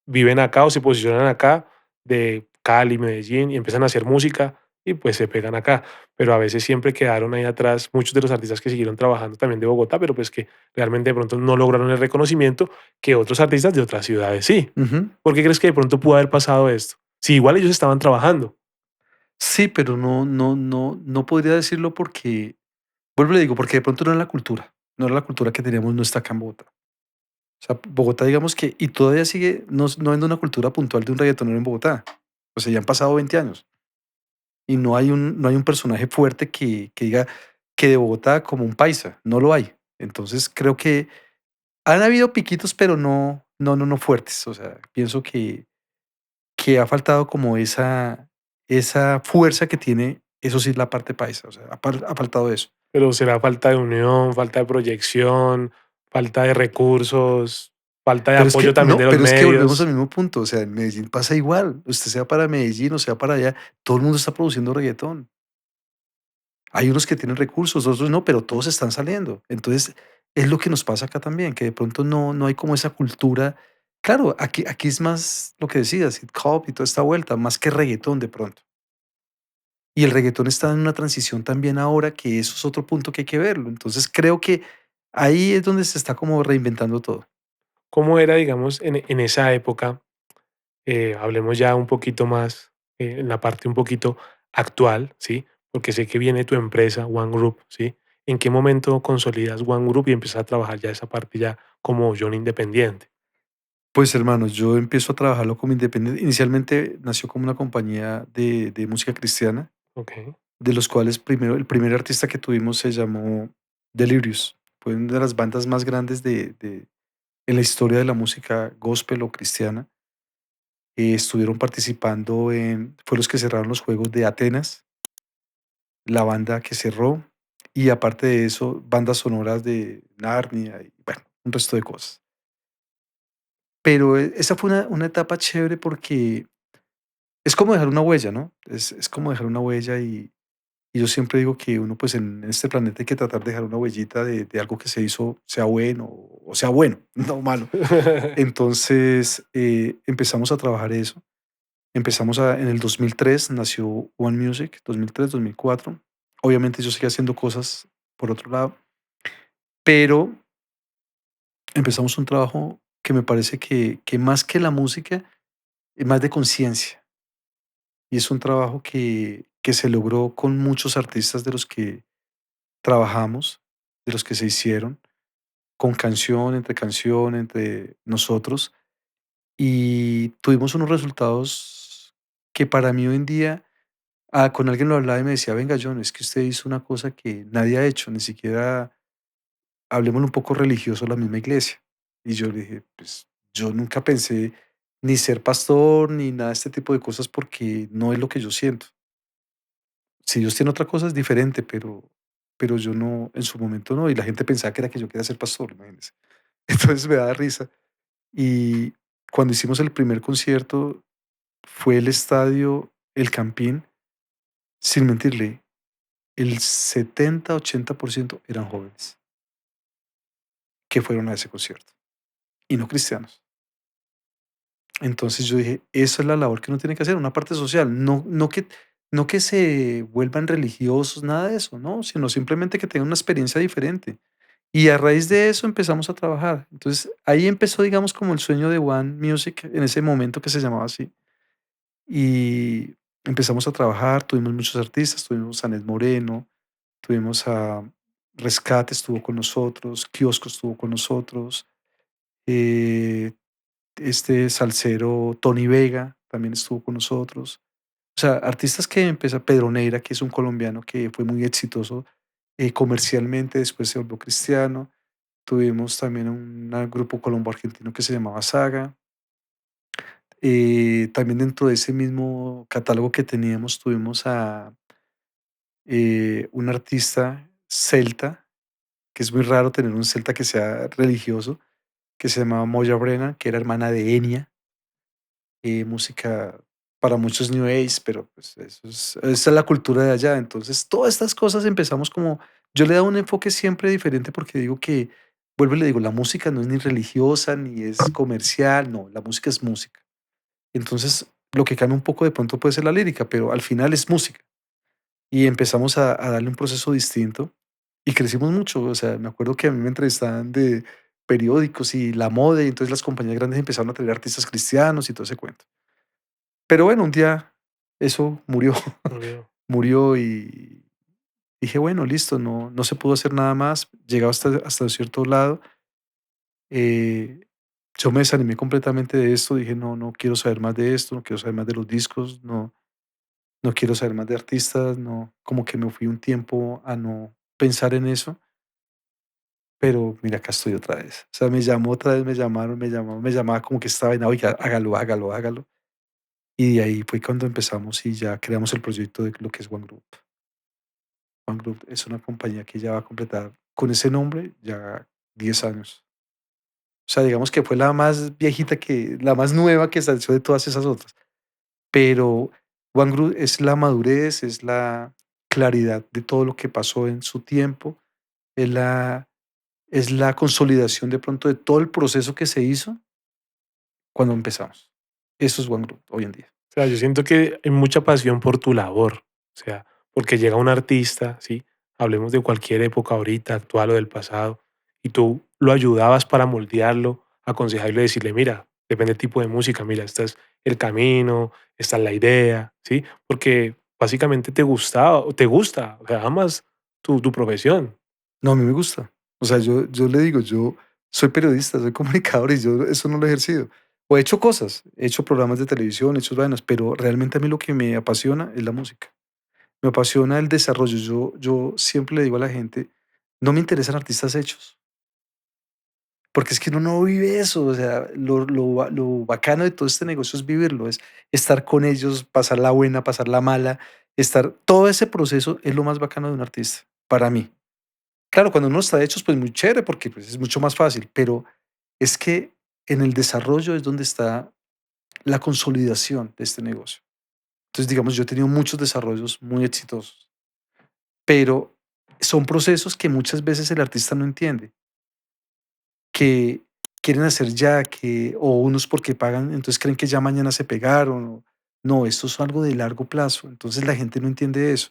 S1: viven acá o se posicionan acá, de Cali, Medellín, y empiezan a hacer música y pues se pegan acá. Pero a veces siempre quedaron ahí atrás muchos de los artistas que siguieron trabajando también de Bogotá, pero pues que realmente de pronto no lograron el reconocimiento que otros artistas de otras ciudades sí.
S2: Ujú.
S1: ¿Por qué crees que de pronto pudo haber pasado esto? Si igual ellos estaban trabajando.
S2: Sí, pero no podría decirlo porque, vuelvo y le digo, porque de pronto no era la cultura, no era la cultura que teníamos, no está acá en Bogotá. O sea, Bogotá, digamos que, y todavía sigue, no vende una cultura puntual de un reggaetonero en Bogotá. O sea, ya han pasado 20 años y no hay un personaje fuerte que diga que de Bogotá como un paisa, no lo hay. Entonces creo que han habido piquitos, pero no fuertes. O sea, pienso que ha faltado como esa fuerza que tiene, eso sí, la parte paisa. O sea, ha faltado eso.
S1: Pero será falta de unión, falta de proyección, falta de recursos, falta de
S2: Pero es
S1: apoyo
S2: que,
S1: también de
S2: no,
S1: los
S2: pero es que volvemos al
S1: medios.
S2: mismo punto. O sea, en Medellín pasa igual. Usted sea para Medellín o sea para allá, todo el mundo está produciendo reggaetón. Hay unos que tienen recursos, otros no, pero todos están saliendo. Entonces, es lo que nos pasa acá también, que de pronto no hay como esa cultura. Claro, aquí es más lo que decías, hip hop y toda esta vuelta, más que reggaetón de pronto. Y el reggaetón está en una transición también ahora, que eso es otro punto que hay que verlo. Entonces, creo que ahí es donde se está como reinventando todo.
S1: ¿Cómo era, digamos, en esa época? Hablemos ya un poquito más en la parte un poquito actual, ¿sí? Porque sé que viene tu empresa, One Group, ¿sí? ¿En qué momento consolidas One Group y empiezas a trabajar ya esa parte ya como John Independiente?
S2: Pues, hermanos, yo empiezo a trabajarlo como independiente. Inicialmente nació como una compañía de música cristiana,
S1: Ok,
S2: de los cuales primero, el primer artista que tuvimos se llamó Delirious. Fue una de las bandas más grandes en la historia de la música gospel o cristiana. Estuvieron participando fue los que cerraron los Juegos de Atenas, la banda que cerró, y aparte de eso, bandas sonoras de Narnia y bueno, un resto de cosas. Pero esa fue una etapa chévere porque es como dejar una huella, ¿no? Es como dejar una huella y yo siempre digo que uno, pues, en este planeta hay que tratar de dejar una huellita de algo que se hizo, sea bueno o sea bueno, no malo. Entonces, empezamos a trabajar eso. En el 2003 nació One Music, 2003, 2004. Obviamente yo seguía haciendo cosas por otro lado, pero empezamos un trabajo que me parece que más que la música, es más de conciencia. Y es un trabajo que se logró con muchos artistas de los que trabajamos, de los que se hicieron, con canción, entre nosotros, y tuvimos unos resultados que para mí hoy en día con alguien lo hablaba y me decía, venga, John, es que usted hizo una cosa que nadie ha hecho, ni siquiera, hablemos un poco religioso, la misma iglesia. Y yo le dije, pues yo nunca pensé ni ser pastor ni nada de este tipo de cosas porque no es lo que yo siento. Si Dios tiene otra cosa es diferente, pero yo no, en su momento no. Y la gente pensaba que era que yo quería ser pastor, imagínense. Entonces me daba risa. Y cuando hicimos el primer concierto, fue el estadio El Campín, sin mentirle, el 70-80% eran jóvenes que fueron a ese concierto y no cristianos. Entonces yo dije, esa es la labor que uno tiene que hacer, una parte social, no que se vuelvan religiosos, nada de eso, no, sino simplemente que tengan una experiencia diferente. Y a raíz de eso empezamos a trabajar. Entonces ahí empezó, digamos, como el sueño de One Music en ese momento que se llamaba así. Y empezamos a trabajar, tuvimos muchos artistas, tuvimos a Ned Moreno, tuvimos a Rescate estuvo con nosotros, Kiosco estuvo con nosotros, eh, este salsero Tony Vega también estuvo con nosotros. O sea, artistas que empieza Pedro Neira, que es un colombiano que fue muy exitoso comercialmente, después se volvió cristiano. Tuvimos también un grupo colombo-argentino que se llamaba Saga. También dentro de ese mismo catálogo que teníamos, tuvimos a un artista celta, que es muy raro tener un celta que sea religioso, que se llamaba Moya Brennan, que era hermana de Enya, música para muchos New Age, pero pues eso es, esa es la cultura de allá. Entonces, todas estas cosas empezamos como, yo le he dado un enfoque siempre diferente porque digo que, vuelvo y le digo, la música no es ni religiosa ni es comercial, no, la música es música. Entonces, lo que cambia un poco de pronto puede ser la lírica, pero al final es música. Y empezamos a darle un proceso distinto y crecimos mucho. O sea, me acuerdo que a mí me entrevistaban de periódicos y la moda, y entonces las compañías grandes empezaron a traer artistas cristianos y todo ese cuento. Pero bueno, un día eso murió,
S1: Murió.
S2: murió y dije, bueno, listo, no se pudo hacer nada más. Llegaba hasta cierto lado. eh, yo me desanimé completamente de esto. Dije, no quiero saber más de esto, no quiero saber más de los discos, no quiero saber más de artistas, no, como que me fui un tiempo a no pensar en eso, pero mira, acá estoy otra vez. O sea, me llamó otra vez, me llamaba como que estaba en, oiga, hágalo, hágalo, hágalo. Y de ahí fue cuando empezamos y ya creamos el proyecto de lo que es One Group. One Group es una compañía que ya va a completar con ese nombre ya 10 años. O sea, digamos que fue la más viejita la más nueva que salió de todas esas otras. Pero One Group es la madurez, es la claridad de todo lo que pasó en su tiempo, es la consolidación de pronto de todo el proceso que se hizo cuando empezamos. Eso es One Group hoy en día.
S1: O sea, yo siento que hay mucha pasión por tu labor, o sea, porque llega un artista, ¿sí? Hablemos de cualquier época ahorita, actual o del pasado, y tú lo ayudabas para moldearlo, aconsejarlo y decirle, mira, depende del tipo de música, mira, este es el camino, esta es la idea, ¿sí? Porque básicamente te gustaba, o te gusta, o sea, amas tu profesión.
S2: No, a mí me gusta. O sea, yo le digo, yo soy periodista, soy comunicador y yo eso no lo he ejercido. O he hecho cosas, he hecho programas de televisión, he hecho vainas, pero realmente a mí lo que me apasiona es la música. Me apasiona el desarrollo. Yo siempre le digo a la gente, no me interesan artistas hechos, porque es que uno no vive eso. O sea, lo bacano de todo este negocio es vivirlo, es estar con ellos, pasar la buena, pasar la mala, todo ese proceso es lo más bacano de un artista, para mí. Claro, cuando uno está hecho, pues muy chévere, porque pues, es mucho más fácil, pero es que en el desarrollo es donde está la consolidación de este negocio. Entonces, digamos, yo he tenido muchos desarrollos muy exitosos, pero son procesos que muchas veces el artista no entiende, que quieren hacer ya, o unos porque pagan, entonces creen que ya mañana se pegaron. No, esto es algo de largo plazo. Entonces la gente no entiende eso.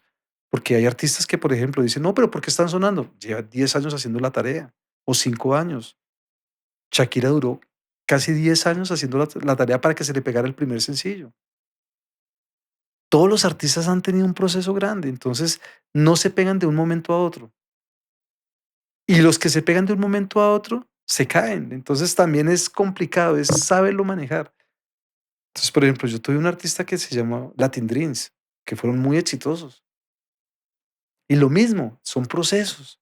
S2: Porque hay artistas que, por ejemplo, dicen, no, pero ¿por qué están sonando? Lleva 10 años haciendo la tarea, o 5 años. Shakira duró casi 10 años haciendo la tarea para que se le pegara el primer sencillo. Todos los artistas han tenido un proceso grande, entonces no se pegan de un momento a otro. Y los que se pegan de un momento a otro se caen. Entonces también es complicado, es saberlo manejar. Entonces, por ejemplo, yo tuve un artista que se llama Latin Dreams, que fueron muy exitosos. Y lo mismo, son procesos.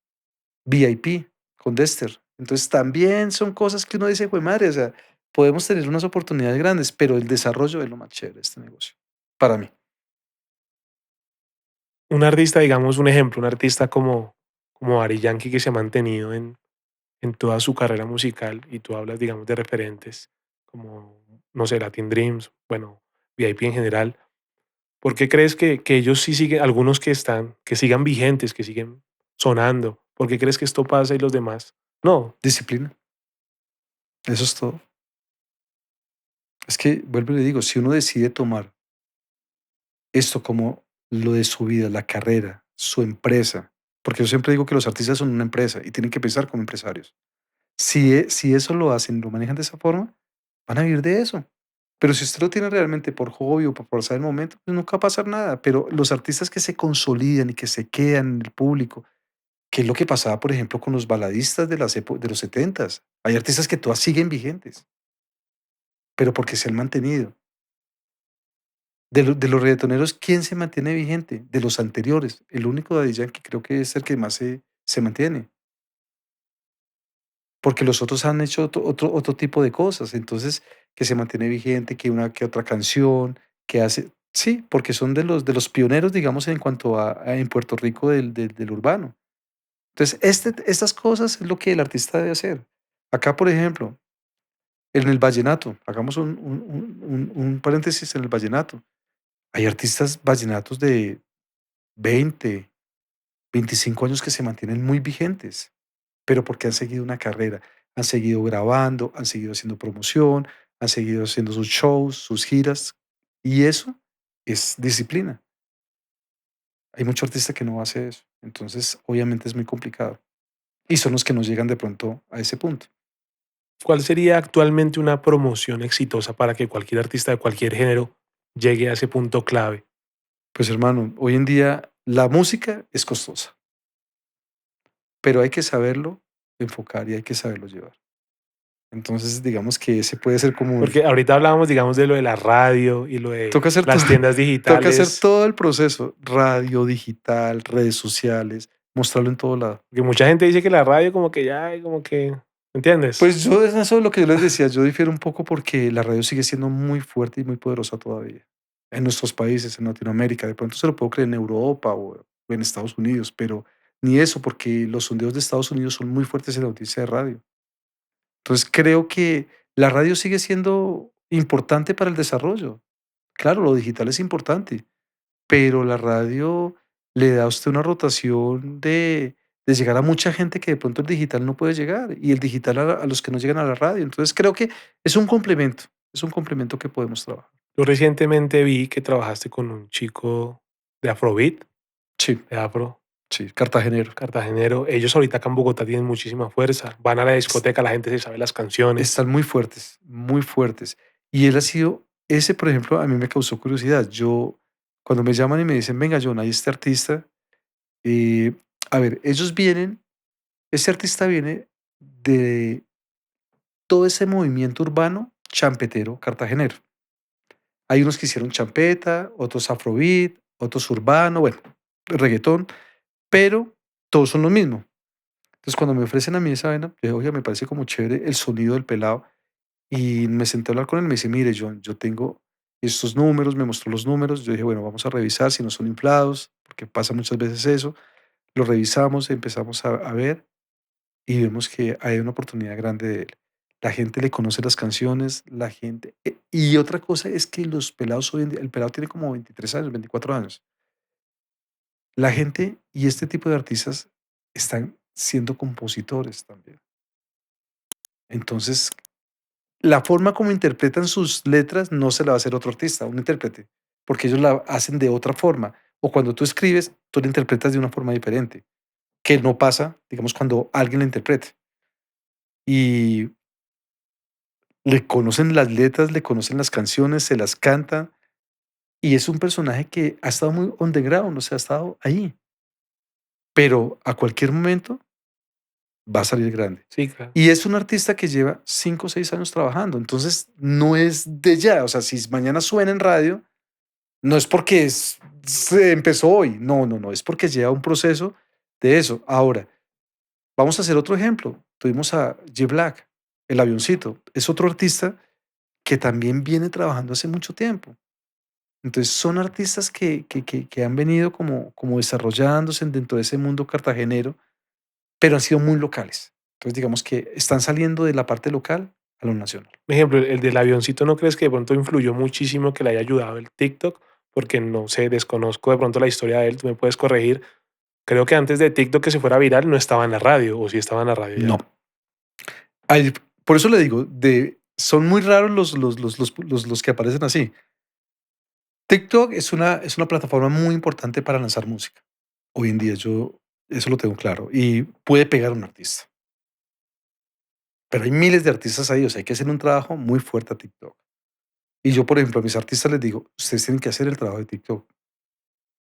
S2: VIP con Dexter. Entonces también son cosas que uno dice, pues madre, o sea, podemos tener unas oportunidades grandes, pero el desarrollo es lo más chévere de este negocio, para mí.
S1: Un artista, digamos un ejemplo, un artista como Ari Yankee que se ha mantenido en toda su carrera musical y tú hablas, digamos, de referentes como, no sé, Latin Dreams, bueno, VIP en general. ¿Por qué crees que ellos sí siguen, algunos que están, que sigan vigentes, que siguen sonando? ¿Por qué crees que esto pasa y los demás? No,
S2: Disciplina, eso es todo. Es que, vuelvo y le digo, si uno decide tomar esto como lo de su vida, la carrera, su empresa, porque yo siempre digo que los artistas son una empresa y tienen que pensar como empresarios. Si eso lo hacen, lo manejan de esa forma, van a vivir de eso. Pero si usted lo tiene realmente por hobby o por pasar el momento, pues nunca va a pasar nada. Pero los artistas que se consolidan y que se quedan en el público, que es lo que pasaba, por ejemplo, con los baladistas de los setentas. Hay artistas que todas siguen vigentes, pero porque se han mantenido. De los reggaetoneros, ¿quién se mantiene vigente? De los anteriores. El único Daddy Yankee creo que es el que más se mantiene. Porque los otros han hecho otro tipo de cosas. Entonces, que se mantiene vigente, que una que otra canción, que hace. Sí, porque son de los pioneros, digamos, en cuanto en Puerto Rico del urbano. Entonces, estas cosas es lo que el artista debe hacer. Acá, por ejemplo, en el vallenato, hagamos un paréntesis en el vallenato. Hay artistas vallenatos de 20, 25 años que se mantienen muy vigentes, pero porque han seguido una carrera, han seguido grabando, han seguido haciendo promoción, han seguido haciendo sus shows, sus giras, y eso es disciplina. Hay mucho artista que no hace eso, entonces obviamente es muy complicado. Y son los que no llegan de pronto a ese punto.
S1: ¿cuál sería actualmente una promoción exitosa para que cualquier artista de cualquier género llegue a ese punto clave?
S2: Pues hermano, hoy en día la música es costosa, pero hay que saberlo enfocar y hay que saberlo llevar. Entonces, digamos que ese puede ser como un.
S1: Porque ahorita hablábamos, digamos, de lo de la radio y lo de
S2: Toca hacer todo,
S1: las tiendas
S2: toca hacer
S1: digitales,
S2: todo el proceso, radio, digital, redes sociales, mostrarlo en todo lado.
S1: porque mucha gente dice que la radio como que ya, como que, ¿me entiendes?
S2: Pues yo eso es lo que yo les decía, yo difiero un poco porque la radio sigue siendo muy fuerte y muy poderosa todavía. En nuestros países, en Latinoamérica, de pronto se lo puedo creer en Europa o en Estados Unidos, pero ni eso, porque los sondeos de Estados Unidos son muy fuertes en la audiencia de radio. Entonces creo que la radio sigue siendo importante para el desarrollo. Claro, lo digital es importante, pero la radio le da a usted una rotación de llegar a mucha gente que de pronto el digital no puede llegar, y el digital a los que no llegan a la radio. Entonces, creo que es un complemento que podemos trabajar.
S1: Yo recientemente vi que trabajaste con un chico de Afrobeat,
S2: Sí,
S1: de Afro,
S2: sí, cartagenero.
S1: cartagenero. Ellos ahorita acá en Bogotá tienen muchísima fuerza. Van a la
S2: Es
S1: discoteca, la gente se sabe las canciones.
S2: están muy fuertes, muy fuertes. Y él ha sido ese, por ejemplo, a mí me causó curiosidad. Yo, cuando me llaman y me dicen: "Venga, John, hay este artista", eh, a ver, ellos vienen ese artista viene de todo ese movimiento urbano champetero cartagenero. Hay unos que hicieron champeta, otros afrobeat, otros urbano, bueno, reggaetón, pero todos son lo mismo. Entonces, cuando me ofrecen a mí esa vaina, yo dije: "Oiga, me parece como chévere el sonido del pelado", y me senté a hablar con él, me dice: "Mire, John, yo tengo estos números", me mostró los números, yo dije: "Bueno, vamos a revisar si no son inflados", porque pasa muchas veces eso. Lo revisamos, empezamos a ver y vemos que hay una oportunidad grande de él. La gente le conoce las canciones, la gente. Y otra cosa es que los pelados hoy en día, el pelado tiene como 23 años, 24 años. La gente y este tipo de artistas están siendo compositores también. Entonces, la forma como interpretan sus letras no se la va a hacer otro artista, un intérprete, porque ellos la hacen de otra forma. O cuando tú escribes, tú la interpretas de una forma diferente, que no pasa, digamos, cuando alguien la interpreta. Y le conocen las letras, le conocen las canciones, se las cantan, y es un personaje que ha estado muy underground, o sea, ha estado ahí, pero a cualquier momento va a salir grande.
S1: Sí, claro.
S2: Y es un artista que lleva 5 o 6 años trabajando, entonces no es de ya, o sea, si mañana suena en radio, no es porque se empezó hoy. No, no, no, es porque lleva un proceso de eso. Ahora, vamos a hacer otro ejemplo. Tuvimos a G Black, el avioncito. Es otro artista que también viene trabajando hace mucho tiempo. Entonces son artistas que han venido como desarrollándose dentro de ese mundo cartagenero, pero han sido muy locales. Entonces digamos que están saliendo de la parte local a lo nacional.
S1: Por ejemplo, el del avioncito, ¿no crees que de pronto influyó muchísimo que le haya ayudado el TikTok? Porque no sé, desconozco de pronto la historia de él, tú me puedes corregir. Creo que antes de TikTok que se fuera viral no estaba en la radio, o sí estaba en la radio
S2: No.
S1: ya.
S2: Hay- por eso le digo, son muy raros los que aparecen así. TikTok es una plataforma muy importante para lanzar música. Hoy en día yo eso lo tengo claro y puede pegar a un artista. Pero hay miles de artistas ahí, o sea, hay que hacer un trabajo muy fuerte a TikTok. Y yo, por ejemplo, a mis artistas les digo, ustedes tienen que hacer el trabajo de TikTok.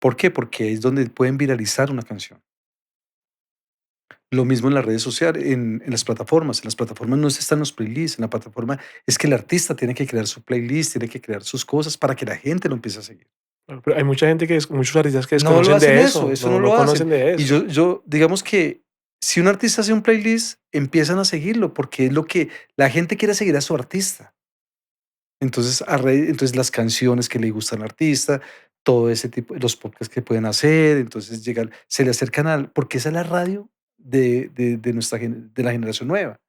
S2: ¿Por qué? Porque es donde pueden viralizar una canción. Lo mismo en las redes sociales, en las plataformas. En las plataformas no están los playlists. En la plataforma es que el artista tiene que crear su playlist, tiene que crear sus cosas para que la gente lo empiece a seguir.
S1: Claro, pero hay mucha gente que muchos artistas que
S2: No lo
S1: desconocen
S2: hacen
S1: de
S2: eso,
S1: eso,
S2: eso no
S1: no
S2: lo hacen.
S1: conocen de
S2: Y
S1: eso.
S2: yo digamos que si un artista hace un playlist, empiezan a seguirlo porque es lo que la gente quiere seguir a su artista. Entonces las canciones que le gustan al artista, todo ese tipo, los podcasts que pueden hacer, entonces llegan, se le acercan al, porque esa es la radio de de la generación nueva.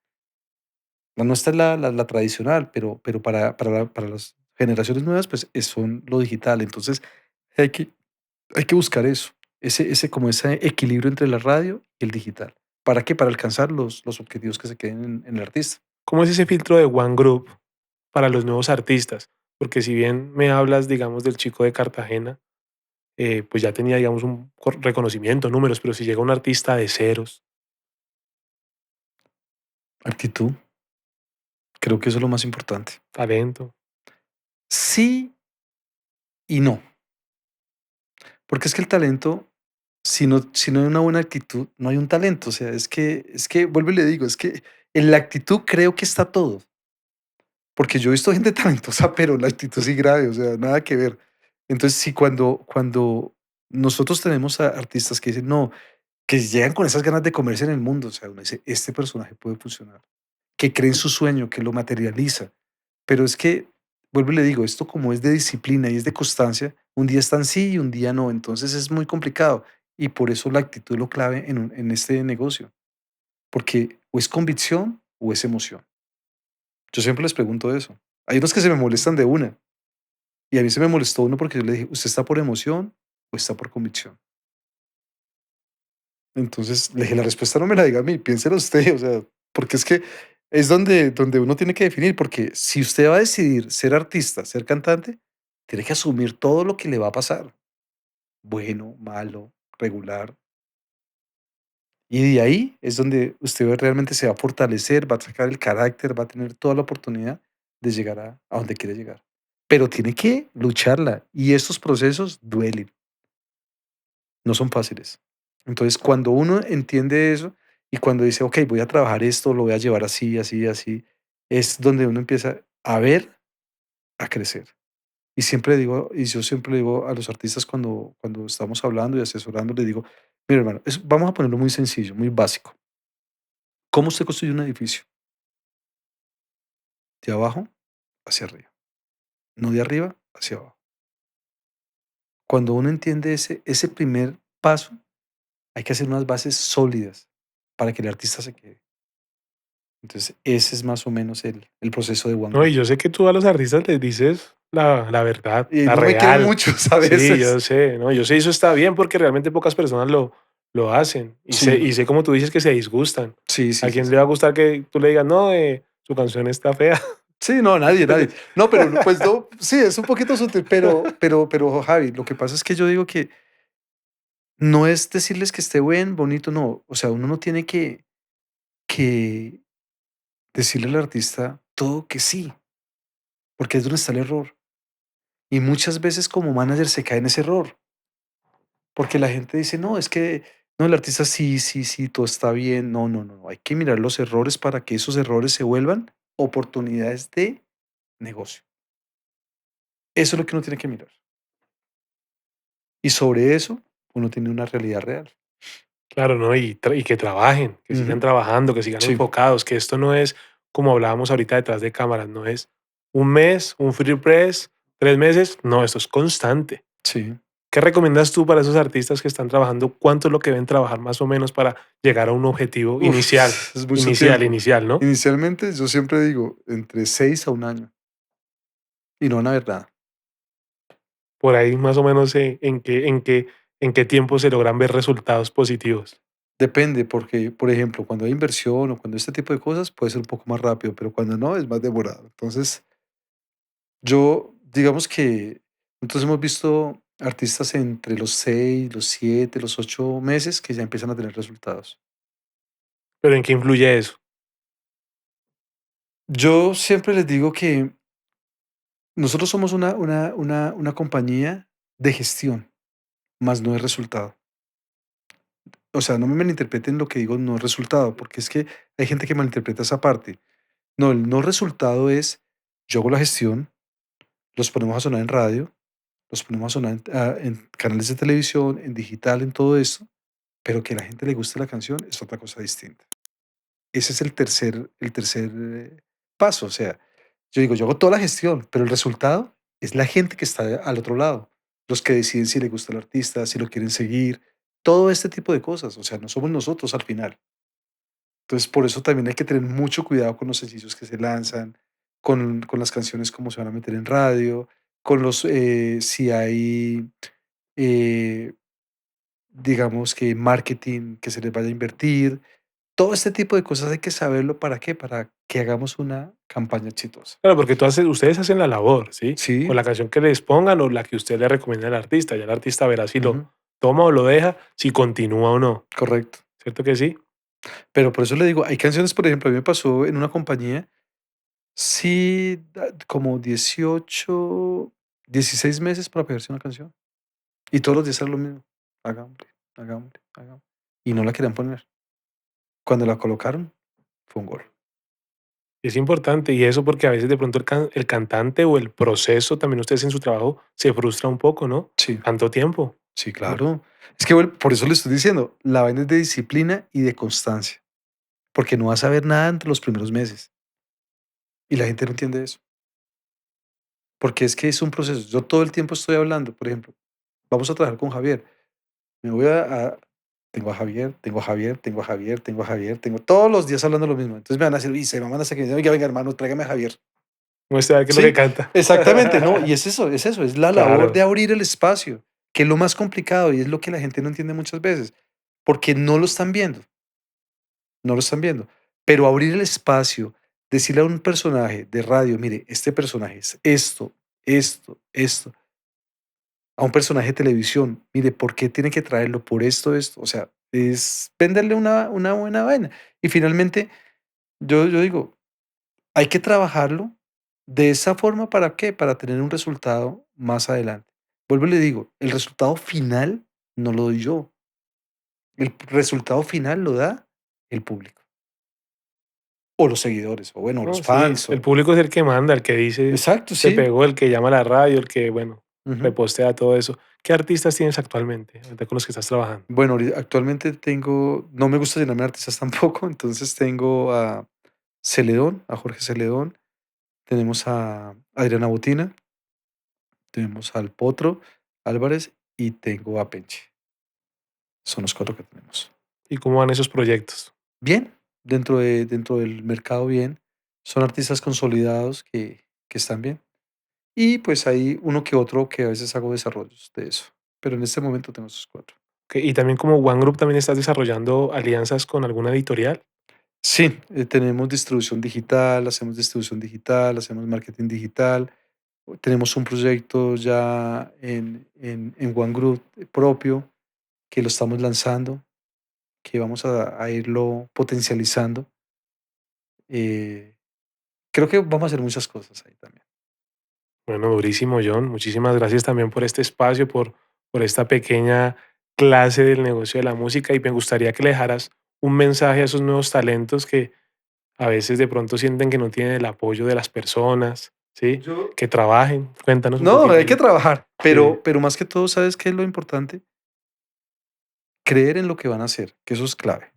S2: La nuestra es la tradicional, pero para las generaciones nuevas, pues son lo digital. Entonces hay que, hay que buscar eso, como ese equilibrio entre la radio y el digital. ¿Para qué? Para alcanzar los objetivos que se queden en el artista.
S1: ¿Cómo es ese filtro de One Group para los nuevos artistas? Porque si bien me hablas, digamos, del chico de Cartagena, pues ya tenía, digamos, un reconocimiento, números, pero si llega un artista de ceros,
S2: Actitud, creo que eso es lo más importante.
S1: talento,
S2: Sí y no. Porque es que el talento, si no hay una buena actitud, no hay un talento. O sea, es que, vuelvo y le digo, es que en la actitud creo que está todo. Porque yo he visto gente talentosa, pero la actitud sí grave, o sea, nada que ver. Entonces, sí, cuando nosotros tenemos a artistas que dicen, no, que llegan con esas ganas de comerse en el mundo, o sea, uno dice, este personaje puede funcionar, que cree en su sueño, que lo materializa. Pero es que, vuelvo y le digo, esto como es de disciplina y es de constancia, un día están sí y un día no, entonces es muy complicado. Y por eso la actitud es lo clave en este negocio, porque o es convicción o es emoción. Yo siempre les pregunto eso. Hay unos que se me molestan de una, y a mí se me molestó uno porque yo le dije, ¿usted está por emoción o está por convicción? Entonces le dije, la respuesta no me la diga a mí, piénselo usted, o sea, porque es que es donde uno tiene que definir, porque si usted va a decidir ser artista, ser cantante, tiene que asumir todo lo que le va a pasar, bueno, malo, regular, y de ahí es donde realmente se va a fortalecer, va a sacar el carácter, va a tener toda la oportunidad de llegar a donde quiere llegar. Pero tiene que lucharla, y estos procesos duelen, no son fáciles. Entonces, cuando uno entiende eso y cuando dice, ok, voy a trabajar esto, lo voy a llevar así, así, así, es donde uno empieza a ver, a crecer. Y siempre digo, y yo siempre le digo a los artistas cuando estamos hablando y asesorando, les digo, mira hermano, vamos a ponerlo muy sencillo, muy básico. ¿Cómo usted construye un edificio? De abajo hacia arriba, no de arriba hacia abajo. Cuando uno entiende ese primer paso, hay que hacer unas bases sólidas para que el artista se quede. Entonces, ese es más o menos el proceso de One
S1: ¿no? Y
S2: Group.
S1: yo sé que tú a los artistas les dices la verdad,
S2: Y
S1: la
S2: no me creen
S1: real.
S2: muchos a
S1: Sí,
S2: veces.
S1: yo sé, ¿no? Yo sé, eso está bien porque realmente pocas personas lo hacen.
S2: Sí,
S1: Y
S2: no.
S1: sé como tú dices que se disgustan.
S2: Sí,
S1: ¿A
S2: sí, sí,
S1: quién
S2: sí.
S1: le va a gustar que tú le digas, no, su canción está fea?
S2: Sí, no, nadie, nadie. No, pero no, pues no, sí, es un poquito sutil, pero Javi, lo que pasa es que yo digo que no es decirles que esté buen, bonito, no. O sea, uno no tiene que decirle al artista todo que sí, porque es donde está el error. Y muchas veces como manager se cae en ese error, porque la gente dice, no, es que, no, el artista sí, sí, sí, todo está bien. No, no, no, hay que mirar los errores para que esos errores se vuelvan oportunidades de negocio. Eso es lo que uno tiene que mirar. Y sobre eso, uno tiene una realidad real.
S1: Claro, ¿no? Y que trabajen, que sigan
S2: Ujú.
S1: trabajando, que sigan
S2: Sí,
S1: enfocados, que esto no es como hablábamos ahorita detrás de cámaras, no es un mes, un free press, 3 meses, no, esto es constante.
S2: sí.
S1: ¿Qué recomiendas tú para esos artistas que están trabajando? ¿Cuánto es lo que deben trabajar más o menos para llegar a un objetivo inicial?
S2: Es mucho
S1: Inicial,
S2: tiempo.
S1: inicial, ¿no?
S2: Inicialmente, yo siempre digo, entre 6 a un año, y no van a ver nada.
S1: Por ahí más o menos en qué tiempo se logran ver resultados positivos.
S2: Depende, porque, por ejemplo, cuando hay inversión o cuando este tipo de cosas, puede ser un poco más rápido, pero cuando no, es más demorado. Entonces, digamos que entonces hemos visto artistas entre los 6, los 7, los 8 meses que ya empiezan a tener resultados.
S1: Pero ¿en qué influye eso?
S2: Yo siempre les digo que nosotros somos una compañía de gestión, más no de resultado. O sea, no me malinterpreten lo que digo, no resultado, porque es que hay gente que malinterpreta esa parte. No, el no resultado es, yo hago la gestión, los ponemos a sonar en radio, los ponemos a sonar en canales de televisión, en digital, en todo esto, pero que a la gente le guste la canción es otra cosa distinta. Ese es el tercer paso. O sea, yo digo, yo hago toda la gestión, pero el resultado es la gente que está al otro lado, los que deciden si le gusta el artista, si lo quieren seguir, todo este tipo de cosas. O sea, no somos nosotros al final. Entonces, por eso también hay que tener mucho cuidado con los sencillos que se lanzan, con las canciones como se van a meter en radio, si hay, eh, digamos que marketing que se les vaya a invertir. Todo este tipo de cosas hay que saberlo. ¿Para qué? Para que hagamos una campaña exitosa.
S1: Claro, porque ustedes hacen la labor, ¿sí? Con
S2: Sí,
S1: la canción que les pongan o la que usted le recomienda al artista. Ya el artista verá si lo
S2: ujú,
S1: toma o lo deja, si continúa o no.
S2: correcto.
S1: ¿Cierto que sí?
S2: Pero por eso le digo, hay canciones, por ejemplo, a mí me pasó en una compañía, sí, como 18, 16 meses para pegarse una canción. Y todos los días era lo mismo. Hagámosle, hagámosle, hagámosle. Y no la querían poner. Cuando la colocaron, fue un gol.
S1: Es importante y eso porque a veces de pronto el cantante o el proceso, también ustedes en su trabajo, se frustra un poco, ¿no?
S2: Sí,
S1: Tanto tiempo.
S2: sí,
S1: ¿No?
S2: claro. Es que por eso le estoy diciendo, la vaina es de disciplina y de constancia. Porque no vas a ver nada entre los primeros meses. Y la gente no entiende eso. Porque es que es un proceso. Yo todo el tiempo estoy hablando, por ejemplo, vamos a trabajar con Javier. Me voy tengo a Javier, tengo a Javier, tengo a Javier, tengo a Javier, tengo todos los días hablando lo mismo. Entonces me van a decir, y se me van a hacer que, oiga, venga, hermano, tráigame a Javier.
S1: Muestra a ver qué es lo que
S2: Sí,
S1: canta.
S2: exactamente, ¿no? Y es eso, es la labor de
S1: Claro.
S2: abrir el espacio, que es lo más complicado y es lo que la gente no entiende muchas veces, porque no lo están viendo, no lo están viendo. Pero abrir el espacio, decirle a un personaje de radio, mire, este personaje es esto, esto, esto. A un personaje de televisión, mire, ¿por qué tiene que traerlo? Por esto, esto. O sea, es venderle una buena vaina. Y finalmente, yo digo, hay que trabajarlo de esa forma. ¿Para qué? Para tener un resultado más adelante. Vuelvo y le digo, el resultado final no lo doy yo. El resultado final lo da el público o los seguidores o bueno, los
S1: No, sí,
S2: fans.
S1: el público es el que manda, el que dice
S2: Exacto,
S1: se
S2: sí.
S1: pegó, el que llama a la radio, el que, bueno,
S2: Ujú.
S1: repostea todo eso. ¿Qué artistas tienes actualmente, ahorita con los que estás trabajando?
S2: Bueno, actualmente no me gusta llenarme de artistas tampoco, entonces tengo a Celedón, a Jorge Celedón, tenemos a Adriana Botina, tenemos al Potro Álvarez y tengo a Penche. Son los 4 que tenemos.
S1: ¿Y cómo van esos proyectos?
S2: Bien, dentro del mercado bien, son artistas consolidados que están bien. Y pues hay uno que otro que a veces hago desarrollos de eso, pero en este momento tengo esos 4.
S1: Y también como One Group también estás desarrollando alianzas con alguna editorial.
S2: Sí, tenemos distribución digital, hacemos marketing digital. Tenemos un proyecto ya en One Group propio que lo estamos lanzando, que vamos a irlo potencializando. Eh, Creo que vamos a hacer muchas cosas ahí también.
S1: Bueno, durísimo, John. Muchísimas gracias también por este espacio, por esta pequeña clase del negocio de la música y me gustaría que le dejaras un mensaje a esos nuevos talentos que a veces de pronto sienten que no tienen el apoyo de las personas. ¿sí?
S2: Yo,
S1: Que trabajen. Cuéntanos un
S2: no,
S1: poquito
S2: hay que
S1: ahí.
S2: trabajar,
S1: Sí,
S2: pero más que todo, ¿sabes qué es lo importante? Creer en lo que van a hacer, que eso es clave.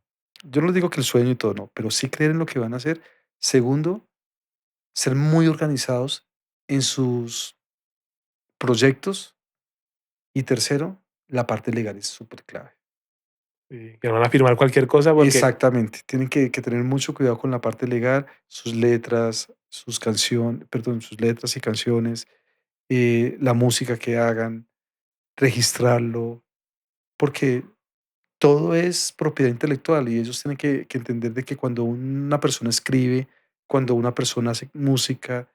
S2: Yo no les digo que el sueño y todo, no, pero sí creer en lo que van a hacer. Segundo, ser muy organizados en sus proyectos. Y tercero, la parte legal es súper clave.
S1: sí, que no van a firmar cualquier cosa porque
S2: Exactamente, tienen que tener mucho cuidado con la parte legal, sus letras, sus canciones, perdón, sus letras y canciones, la música que hagan, registrarlo, porque todo es propiedad intelectual y ellos tienen que entender de que cuando una persona escribe, cuando una persona hace música,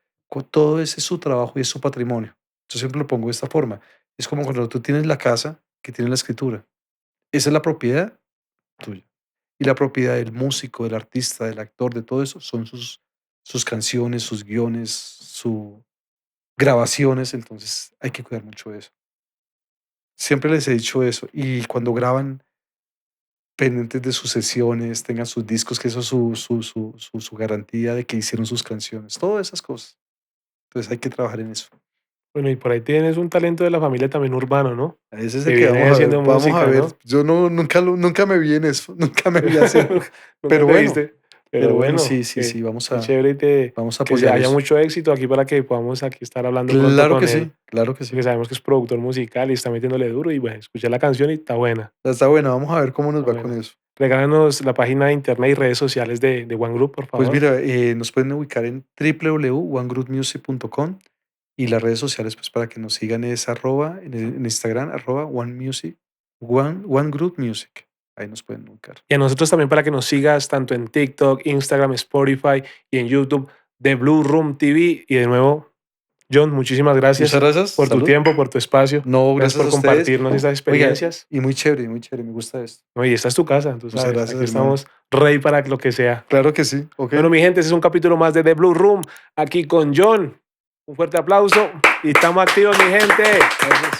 S2: todo ese es su trabajo y es su patrimonio. Yo siempre lo pongo de esta forma. Es como cuando tú tienes la casa que tiene la escritura. Esa es la propiedad tuya. Y la propiedad del músico, del artista, del actor, de todo eso, son sus canciones, sus guiones, sus grabaciones. Entonces hay que cuidar mucho de eso. Siempre les he dicho eso. Y cuando graban, pendientes de sus sesiones, tengan sus discos, que eso es su garantía de que hicieron sus canciones, todas esas cosas. Entonces hay que trabajar en eso.
S1: bueno, y por ahí tienes un talento de la familia también urbano, ¿no?
S2: Ese es
S1: Que
S2: el que
S1: viene
S2: vamos a ver,
S1: haciendo
S2: vamos a
S1: música,
S2: ver.
S1: ¿no?
S2: Yo no, nunca me vi en eso, nunca me vi haciendo.
S1: Nunca
S2: Pero
S1: te
S2: bueno,
S1: viste. Pero
S2: pero bueno,
S1: bueno,
S2: sí, sí, sí,
S1: qué chévere y
S2: vamos a
S1: que se
S2: apoyar
S1: haya
S2: eso.
S1: mucho éxito aquí para que podamos aquí estar hablando pronto
S2: Claro
S1: con
S2: que
S1: él.
S2: sí, claro que sí.
S1: Porque sabemos que es productor musical y está metiéndole duro. Y bueno, escuché la canción y está buena.
S2: Está bueno, vamos a ver cómo nos
S1: Está
S2: va con
S1: buena.
S2: eso.
S1: Regálanos la página de internet y redes sociales de One Group, por
S2: Pues
S1: favor.
S2: mira, nos pueden ubicar en www.onegroupmusic.com y las redes sociales, pues para que nos sigan es arroba en Instagram, arroba One Music, One Group Music. Ahí nos pueden ubicar.
S1: Y a nosotros también para que nos sigas tanto en TikTok, Instagram, Spotify y en YouTube de Blue Room TV. Y de nuevo, John, muchísimas
S2: Muchas
S1: gracias
S2: gracias,
S1: por tu
S2: salud.
S1: tiempo, por tu espacio.
S2: No,
S1: Gracias
S2: gracias
S1: por
S2: a ustedes.
S1: compartirnos estas
S2: Oiga,
S1: experiencias.
S2: y muy chévere, me gusta esto.
S1: No, y esta es tu casa, tú
S2: Muchas
S1: sabes.
S2: gracias,
S1: Aquí
S2: hermano.
S1: estamos rey para lo que sea.
S2: Claro que sí, ok.
S1: Bueno, mi gente, ese es un capítulo más de The Blue Room, aquí con John. Un fuerte aplauso y estamos activos, mi gente.
S2: Gracias.